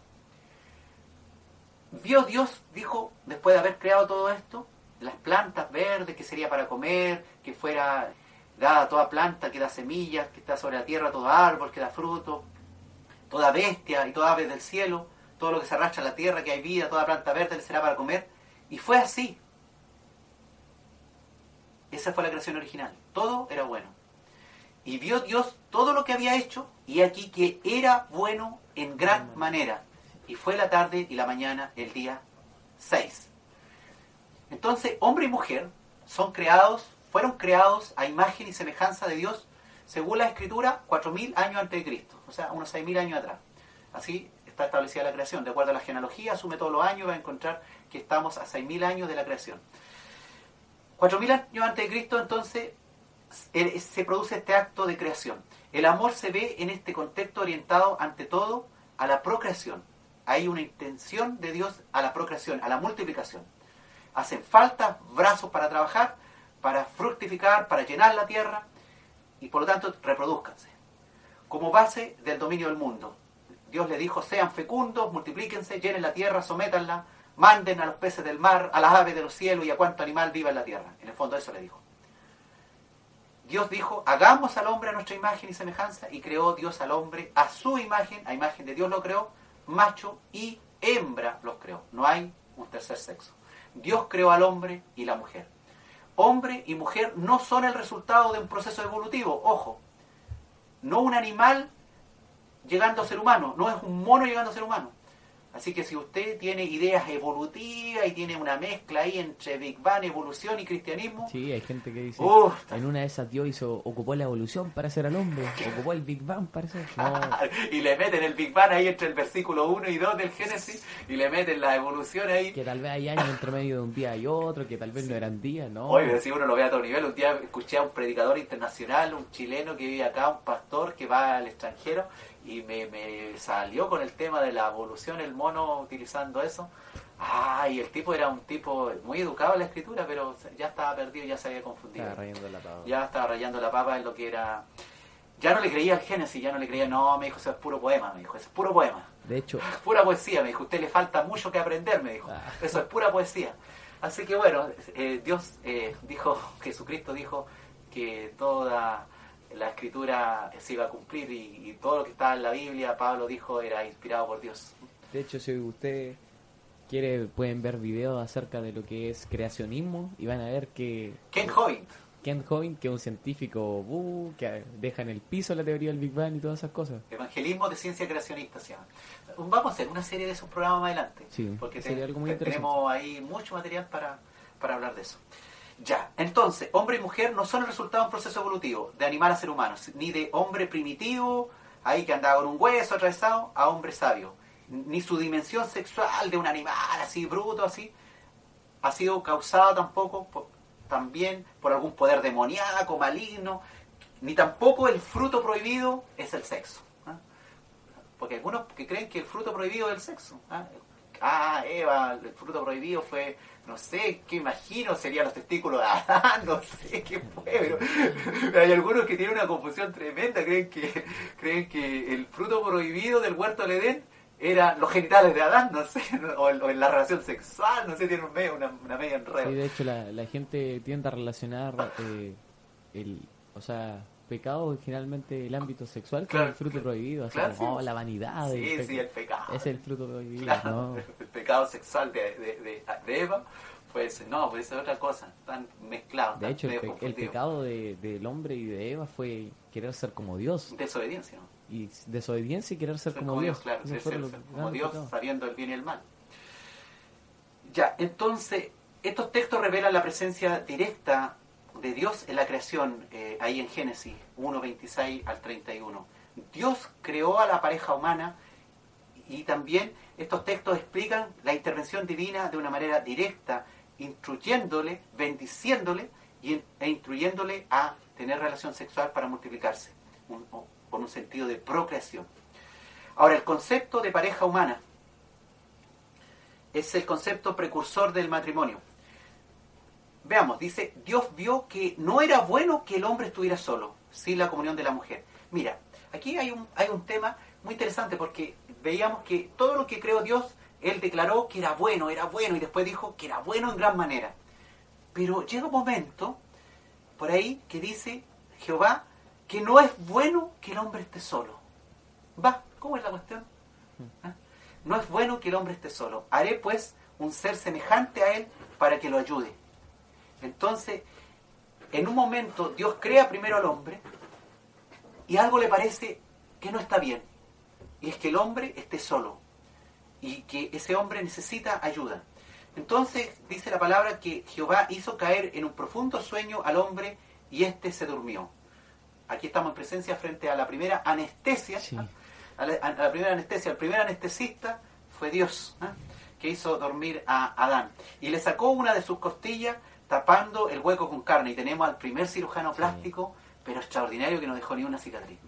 G: Vio Dios, dijo, después de haber creado todo esto, las plantas verdes que sería para comer, que fuera dada toda planta que da semillas, que está sobre la tierra, todo árbol que da fruto, toda bestia y toda ave del cielo, todo lo que se arrastra a la tierra, que hay vida, toda planta verde le será para comer. Y fue así. Esa fue la creación original. Todo era bueno. Y vio Dios todo lo que había hecho, y aquí que era bueno en gran manera. Y fue la tarde y la mañana, el día 6. Entonces, hombre y mujer fueron creados a imagen y semejanza de Dios, según la Escritura, 4.000 años antes de Cristo. O sea, unos 6.000 años atrás. Así está establecida la creación. De acuerdo a la genealogía, asume todos los años, va a encontrar que estamos a 6.000 años de la creación. 4.000 años antes de Cristo, entonces, se produce este acto de creación. El amor se ve en este contexto orientado, ante todo, a la procreación. Hay una intención de Dios a la procreación, a la multiplicación. Hacen falta brazos para trabajar, para fructificar, para llenar la tierra, y por lo tanto, reproduzcanse. Como base del dominio del mundo. Dios le dijo, sean fecundos, multiplíquense, llenen la tierra, sométanla, manden a los peces del mar, a las aves de los cielos y a cuanto animal viva en la tierra. En el fondo eso le dijo. Dios dijo, hagamos al hombre a nuestra imagen y semejanza, y creó Dios al hombre a su imagen, a imagen de Dios lo creó, macho y hembra los creó. No hay un tercer sexo. Dios creó al hombre y la mujer. Hombre y mujer no son el resultado de un proceso evolutivo, ojo. No un animal llegando a ser humano, no es un mono llegando a ser humano. Así que si usted tiene ideas evolutivas y tiene una mezcla ahí entre Big Bang, evolución y cristianismo...
F: Sí, hay gente que dice, en una de esas Dios ocupó la evolución para hacer al hombre, ocupó el Big Bang para hacer... No.
G: Y le meten el Big Bang ahí entre el versículo 1 y 2 del Génesis, y le meten la evolución ahí.
F: Que tal vez hay años entre medio de un día y otro, que tal vez no eran días, ¿no?
G: Oye, si uno lo ve a todo nivel, un día escuché a un predicador internacional, un chileno que vive acá, un pastor que va al extranjero, y me salió con el tema de la evolución, el mono utilizando eso. Y el tipo era un tipo muy educado en la escritura, pero ya estaba perdido, ya se había confundido. Ya estaba rayando la papa en lo que era... Ya no le creía al Génesis, ya no le creía, no, me dijo, eso es puro poema, me dijo, eso es puro poema.
F: De hecho...
G: Pura poesía, me dijo, usted le falta mucho que aprender, me dijo. Eso es pura poesía. Así que bueno, Dios dijo, Jesucristo dijo que toda... la escritura se iba a cumplir y todo lo que estaba en la Biblia, Pablo dijo, era inspirado por Dios.
F: De hecho, si usted quiere, pueden ver videos acerca de lo que es creacionismo y van a ver que...
G: Ken Hovind,
F: que es un científico que deja en el piso la teoría del Big Bang y todas esas cosas.
G: Evangelismo de ciencia creacionista se llama. Vamos a hacer una serie de esos programas más adelante,
F: sí,
G: porque
F: sería algo muy interesante.
G: Tenemos ahí mucho material para hablar de eso. Ya, entonces, hombre y mujer no son el resultado de un proceso evolutivo, de animal a ser humano, ni de hombre primitivo, ahí que andaba con un hueso atravesado, a hombre sabio. Ni su dimensión sexual de un animal así, bruto, así, ha sido causada tampoco también por algún poder demoníaco, maligno, ni tampoco el fruto prohibido es el sexo. Porque hay algunos que creen que el fruto prohibido es el sexo. Eva, el fruto prohibido fue... no sé, qué imagino, serían los testículos de Adán, no sé qué fue, pero hay algunos que tienen una confusión tremenda, creen que el fruto prohibido del huerto del Edén eran los genitales de Adán, no sé, o en la relación sexual, no sé, tiene una media enredo.
F: Sí, de hecho la gente tiende a relacionar pecado originalmente el ámbito sexual con el fruto prohibido, así como la vanidad
G: el pecado
F: es el fruto prohibido, ¿no?
G: El pecado sexual de Eva, pues no, pues es otra cosa, están mezclados.
F: De hecho el pecado del hombre y de Eva fue querer ser como Dios,
G: desobediencia, ¿no?
F: Y desobediencia y querer ser como Dios,
G: claro, ser como Dios,
F: pecado.
G: sabiendo el bien y el mal. Ya, entonces estos textos revelan la presencia directa de Dios en la creación, ahí en Génesis 1:26 al 31. Dios creó a la pareja humana y también estos textos explican la intervención divina de una manera directa, instruyéndole, bendiciéndole e instruyéndole a tener relación sexual para multiplicarse, con un sentido de procreación. Ahora, el concepto de pareja humana es el concepto precursor del matrimonio. Veamos, dice, Dios vio que no era bueno que el hombre estuviera solo, sin la comunión de la mujer. Mira, aquí hay un tema muy interesante porque veíamos que todo lo que creó Dios, Él declaró que era bueno, y después dijo que era bueno en gran manera. Pero llega un momento, por ahí, que dice Jehová, que no es bueno que el hombre esté solo. ¿Cómo es la cuestión? No es bueno que el hombre esté solo. Haré pues un ser semejante a Él para que lo ayude. Entonces, en un momento Dios crea primero al hombre y algo le parece que no está bien. Y es que el hombre esté solo y que ese hombre necesita ayuda. Entonces dice la palabra que Jehová hizo caer en un profundo sueño al hombre y éste se durmió. Aquí estamos en presencia frente a la primera anestesia. Sí. A la primera anestesia. El primer anestesista fue Dios, que hizo dormir a Adán. Y le sacó una de sus costillas tapando el hueco con carne. Y tenemos al primer cirujano plástico, pero extraordinario, que no dejó ni una cicatriz.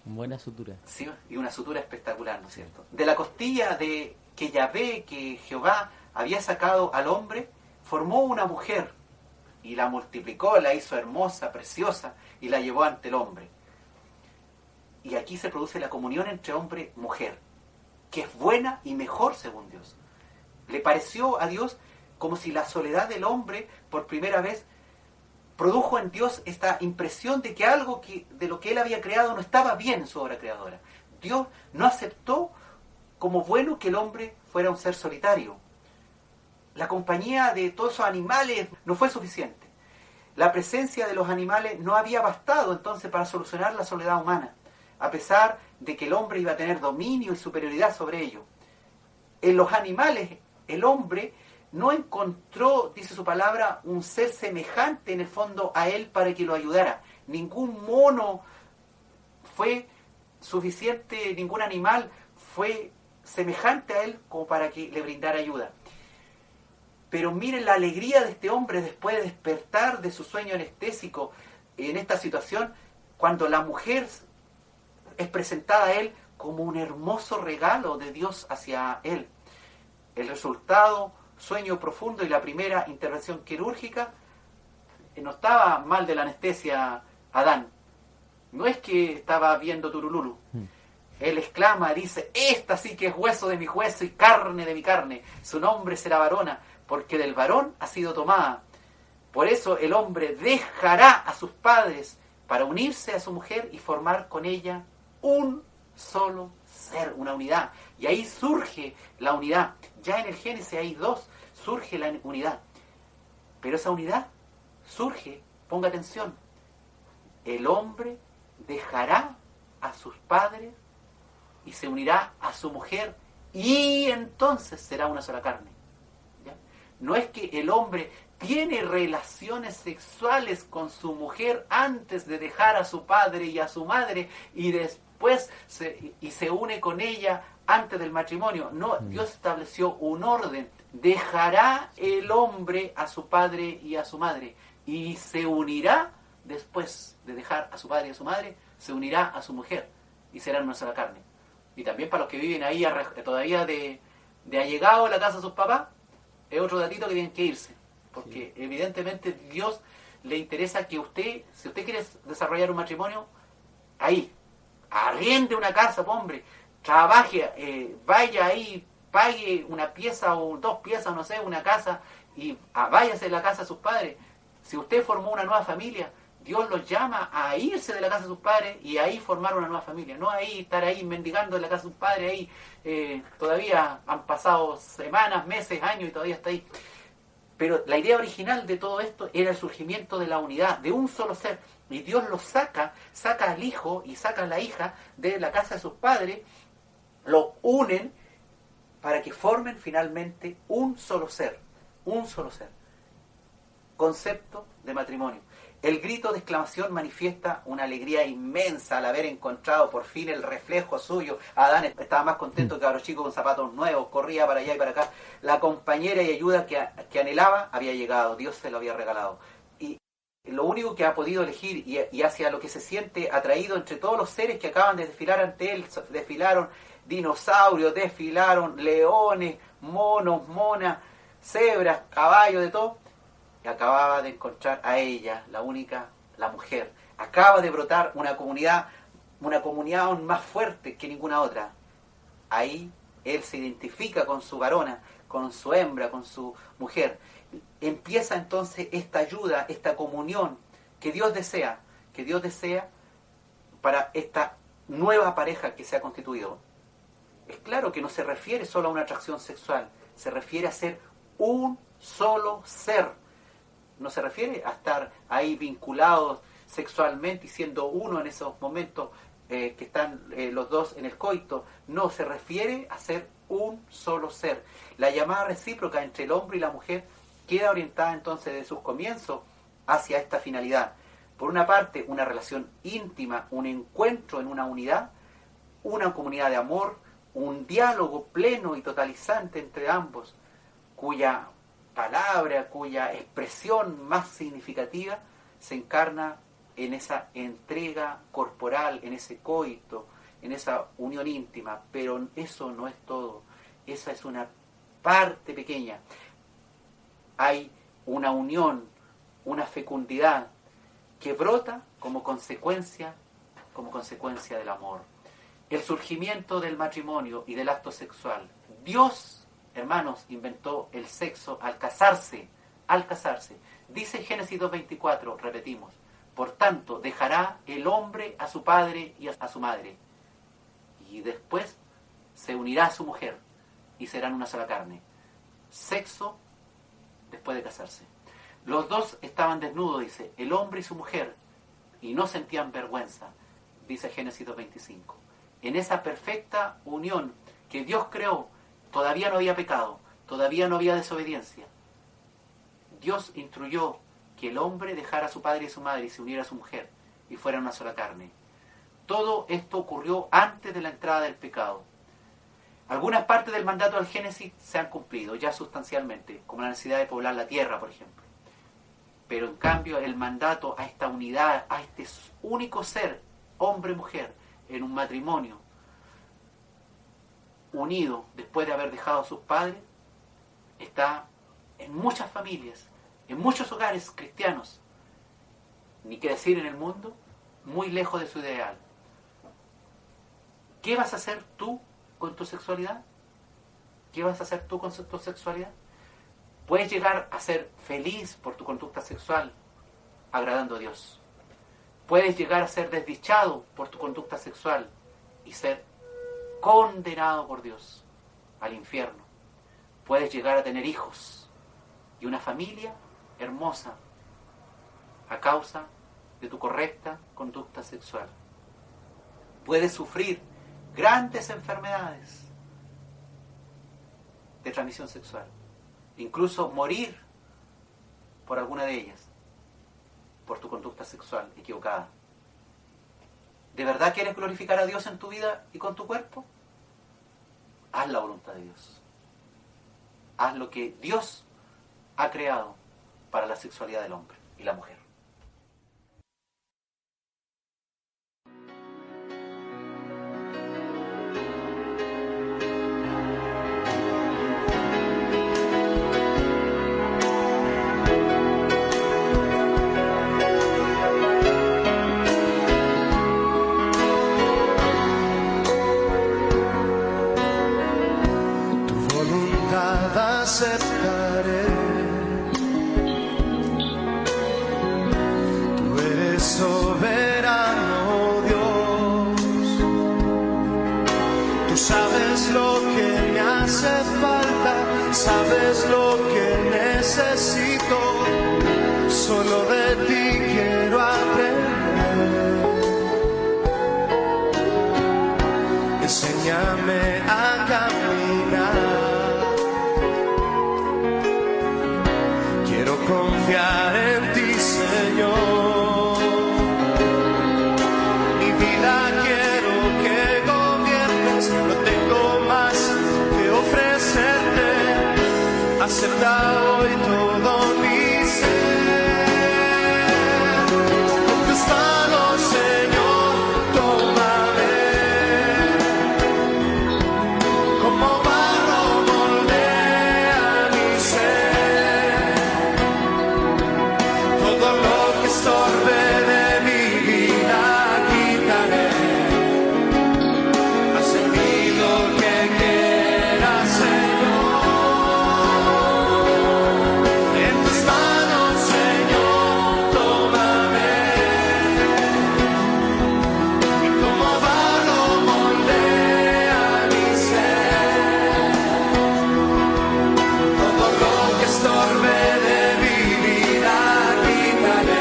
F: Buena sutura.
G: Sí, y una sutura espectacular, ¿no es cierto? De la costilla de que Yahvé, que Jehová había sacado al hombre, formó una mujer y la multiplicó, la hizo hermosa, preciosa, y la llevó ante el hombre. Y aquí se produce la comunión entre hombre y mujer, que es buena y mejor según Dios. Le pareció a Dios como si la soledad del hombre, por primera vez, produjo en Dios esta impresión de que de lo que Él había creado no estaba bien en su obra creadora. Dios no aceptó como bueno que el hombre fuera un ser solitario. La compañía de todos esos animales no fue suficiente. La presencia de los animales no había bastado entonces para solucionar la soledad humana, a pesar de que el hombre iba a tener dominio y superioridad sobre ellos. En los animales, el hombre no encontró, dice su palabra, un ser semejante en el fondo a él para que lo ayudara. Ningún mono fue suficiente, ningún animal fue semejante a él como para que le brindara ayuda. Pero miren la alegría de este hombre después de despertar de su sueño anestésico en esta situación, cuando la mujer es presentada a él como un hermoso regalo de Dios hacia él. El resultado, sueño profundo y la primera intervención quirúrgica, no estaba mal de la anestesia Adán. No es que estaba viendo Turululu. Él exclama, dice, esta sí que es hueso de mi hueso y carne de mi carne. Su nombre será varona, porque del varón ha sido tomada. Por eso el hombre dejará a sus padres para unirse a su mujer y formar con ella un solo ser, una unidad. Y ahí surge la unidad. Ya en el Génesis hay dos, surge la unidad. Pero esa unidad surge, ponga atención, el hombre dejará a sus padres y se unirá a su mujer y entonces será una sola carne. ¿Ya? No es que el hombre tiene relaciones sexuales con su mujer antes de dejar a su padre y a su madre y después se une con ella antes del matrimonio. No, Dios estableció un orden. Dejará el hombre a su padre y a su madre y se unirá después de dejar a su padre y a su madre, se unirá a su mujer y serán una sola carne. Y también para los que viven ahí todavía de allegado a la casa de sus papás, es otro datito que tienen que irse. Porque evidentemente Dios le interesa que usted, si usted quiere desarrollar un matrimonio, ahí, arriende una casa, hombre, trabaje, vaya ahí, pague una pieza o dos piezas, no sé, una casa, y váyase de la casa de sus padres. Si usted formó una nueva familia, Dios los llama a irse de la casa de sus padres y ahí formar una nueva familia. No ahí estar ahí mendigando en la casa de sus padres, ahí todavía han pasado semanas, meses, años y todavía está ahí. Pero la idea original de todo esto era el surgimiento de la unidad, de un solo ser. Y Dios los saca al hijo y saca a la hija de la casa de sus padres, los unen para que formen finalmente un solo ser. Un solo ser. Concepto de matrimonio. El grito de exclamación manifiesta una alegría inmensa al haber encontrado por fin el reflejo suyo. Adán estaba más contento que cabro chico con zapatos nuevos, corría para allá y para acá. La compañera y ayuda que anhelaba había llegado, Dios se lo había regalado. Y lo único que ha podido elegir y hacia lo que se siente atraído entre todos los seres que acaban de desfilar ante él, desfilaron dinosaurios, desfilaron leones, monos, monas, cebras, caballos, de todo. Y acababa de encontrar a ella, la única, la mujer. Acaba de brotar una comunidad aún más fuerte que ninguna otra. Ahí él se identifica con su varona, con su hembra, con su mujer. Empieza entonces esta ayuda, esta comunión que Dios desea para esta nueva pareja que se ha constituido. Es claro que no se refiere solo a una atracción sexual, se refiere a ser un solo ser. No se refiere a estar ahí vinculados sexualmente y siendo uno en esos momentos que están los dos en el coito. No, se refiere a ser un solo ser. La llamada recíproca entre el hombre y la mujer queda orientada entonces de sus comienzos hacia esta finalidad. Por una parte, una relación íntima, un encuentro en una unidad, una comunidad de amor, un diálogo pleno y totalizante entre ambos, cuya palabra, cuya expresión más significativa se encarna en esa entrega corporal, en ese coito, en esa unión íntima. Pero eso no es todo, esa es una parte pequeña. Hay una unión, una fecundidad que brota como consecuencia del amor. El surgimiento del matrimonio y del acto sexual. Dios, hermanos, inventó el sexo al casarse. Dice Génesis 2:24, repetimos, por tanto, dejará el hombre a su padre y a su madre, y después se unirá a su mujer y serán una sola carne. Sexo después de casarse. Los dos estaban desnudos, dice, el hombre y su mujer, y no sentían vergüenza, dice Génesis 2:25. En esa perfecta unión que Dios creó, todavía no había pecado, todavía no había desobediencia. Dios instruyó que el hombre dejara a su padre y a su madre y se uniera a su mujer y fuera una sola carne. Todo esto ocurrió antes de la entrada del pecado. Algunas partes del mandato del Génesis se han cumplido ya sustancialmente, como la necesidad de poblar la tierra, por ejemplo. Pero en cambio el mandato a esta unidad, a este único ser, hombre-mujer, en un matrimonio unido después de haber dejado a sus padres, está en muchas familias, en muchos hogares cristianos, ni qué decir en el mundo, muy lejos de su ideal. ¿Qué vas a hacer tú con tu sexualidad? ¿Qué vas a hacer tú con tu sexualidad? Puedes llegar a ser feliz por tu conducta sexual, agradando a Dios. Puedes llegar a ser desdichado por tu conducta sexual y ser condenado por Dios al infierno. Puedes llegar a tener hijos y una familia hermosa a causa de tu correcta conducta sexual. Puedes sufrir grandes enfermedades de transmisión sexual, incluso morir por alguna de ellas, por tu conducta sexual equivocada. ¿De verdad quieres glorificar a Dios en tu vida y con tu cuerpo? Haz la voluntad de Dios. Haz lo que Dios ha creado para la sexualidad del hombre y la mujer.
C: Aceptaré. Tú eres soberano, Dios. Tú sabes lo que me hace falta, sabes lo que necesito. Solo de ti quiero aprender. Enséñame a caminar. Confiar en ti, Señor. Mi vida quiero que gobiernes, no tengo más que ofrecerte. Acepta hoy todo mi ser. Con tus manos, Señor, tómame. Como barro moldea mi ser. Estorbe de mi vida, quitaré. Haz en mí lo que quieras, Señor. En tus manos, Señor, tómame. Y como barro moldea mi ser. Todo lo que estorbe de mi vida, quitaré.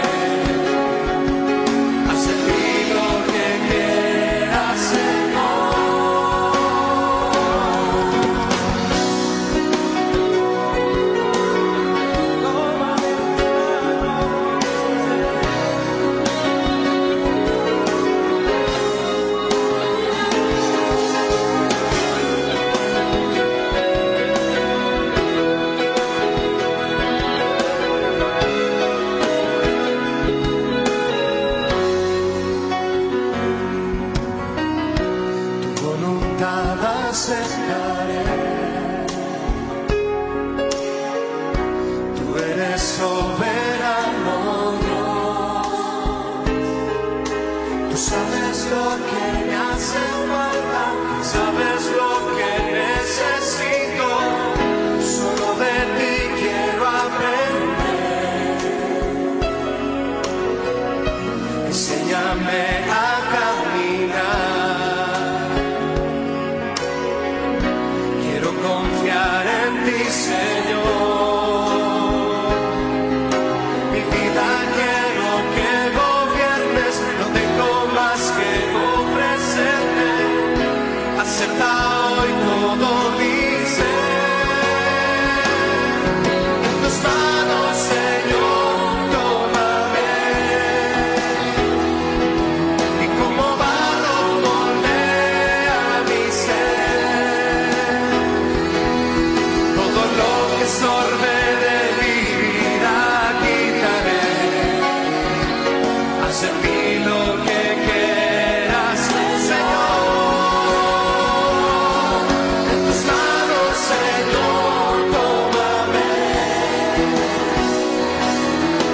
C: Aceptaré. Tú eres soberano, Dios. Tú sabes lo que me hace falta, sabes lo que necesito. Solo de ti quiero aprender. Enséñame a caminar.
E: mi Señor. Mi vida quiero que gobiernes, no tengo más que ofrecerte. Acepta hoy todo mi ser. En tus manos, Señor, tómame. Y como barro moldea mi ser. Todo lo que estorbe de mi vida quitaré. Haz en mí lo que quieras, Señor. En tus manos, Señor, tómame.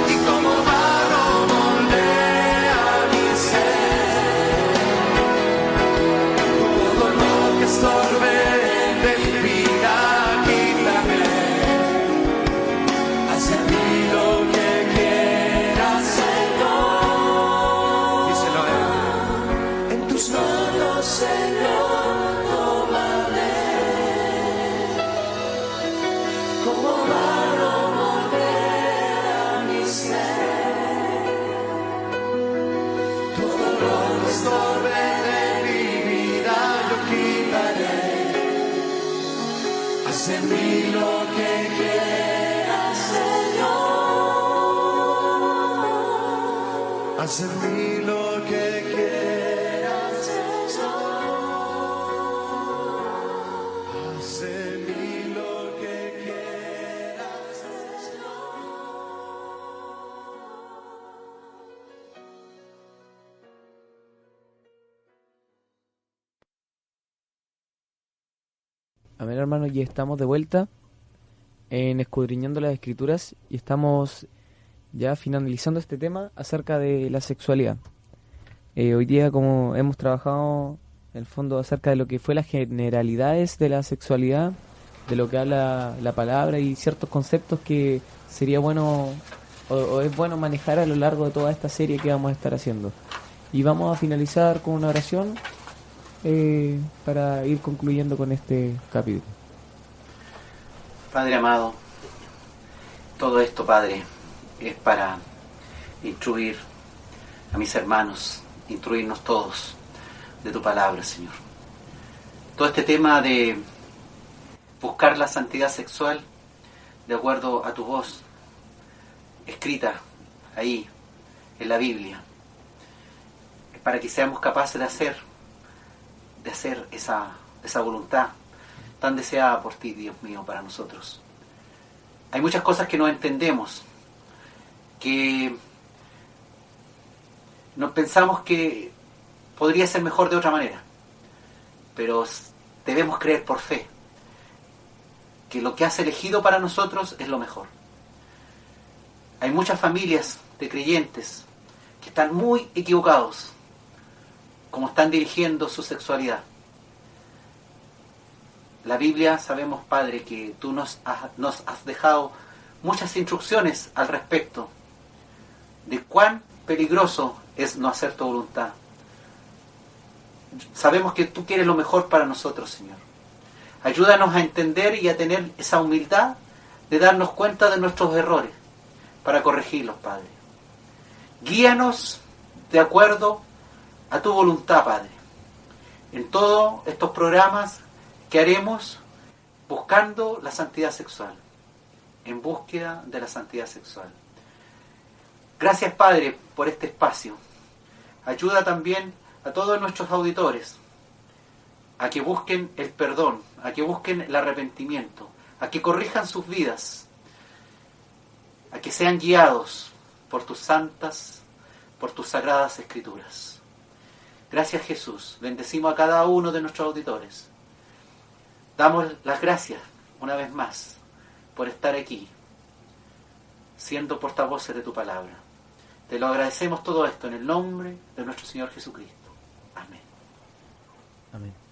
E: Y como barro moldea mi ser. Todo lo que estorbe de mi vida quítame. Haz en mí lo que quieras, Señor. Díselo a Él. En tus manos, Señor, tómame. Como barro moldea mi ser. Todo lo que estorbe de mi vida yo quitaré. Haz en mí lo que quieras, Señor. Haz en mí lo que quieras, Señor. Haz en mí lo que quieras, Señor.
F: Amén, hermanos, y estamos de vuelta en Escudriñando las Escrituras y estamos ya finalizando este tema acerca de la sexualidad. Hoy día, como hemos trabajado en el fondo acerca de lo que fue las generalidades de la sexualidad, de lo que habla la palabra y ciertos conceptos que sería bueno o es bueno manejar a lo largo de toda esta serie que vamos a estar haciendo. Y vamos a finalizar con una oración para ir concluyendo con este capítulo.
G: Padre amado, todo esto, Padre, es para instruir a mis hermanos, instruirnos todos de tu palabra, Señor. Todo este tema de buscar la santidad sexual de acuerdo a tu voz escrita ahí en la Biblia, es para que seamos capaces de hacer esa voluntad tan deseada por ti, Dios mío, para nosotros. Hay muchas cosas que no entendemos, que nos pensamos que podría ser mejor de otra manera, pero debemos creer por fe que lo que has elegido para nosotros es lo mejor. Hay muchas familias de creyentes que están muy equivocados como están dirigiendo su sexualidad. La Biblia, sabemos, Padre, que tú nos has dejado muchas instrucciones al respecto de cuán peligroso es no hacer tu voluntad. Sabemos que tú quieres lo mejor para nosotros, Señor. Ayúdanos a entender y a tener esa humildad de darnos cuenta de nuestros errores para corregirlos, Padre. Guíanos de acuerdo a tu voluntad, Padre, en todos estos programas que haremos buscando la santidad sexual, en búsqueda de la santidad sexual. Gracias, Padre, por este espacio. Ayuda también a todos nuestros auditores a que busquen el perdón, a que busquen el arrepentimiento, a que corrijan sus vidas, a que sean guiados por tus santas, por tus sagradas escrituras. Gracias, Jesús. Bendecimos a cada uno de nuestros auditores. Damos las gracias una vez más por estar aquí, siendo portavoces de tu palabra. Te lo agradecemos todo esto en el nombre de nuestro Señor Jesucristo. Amén.
B: Amén.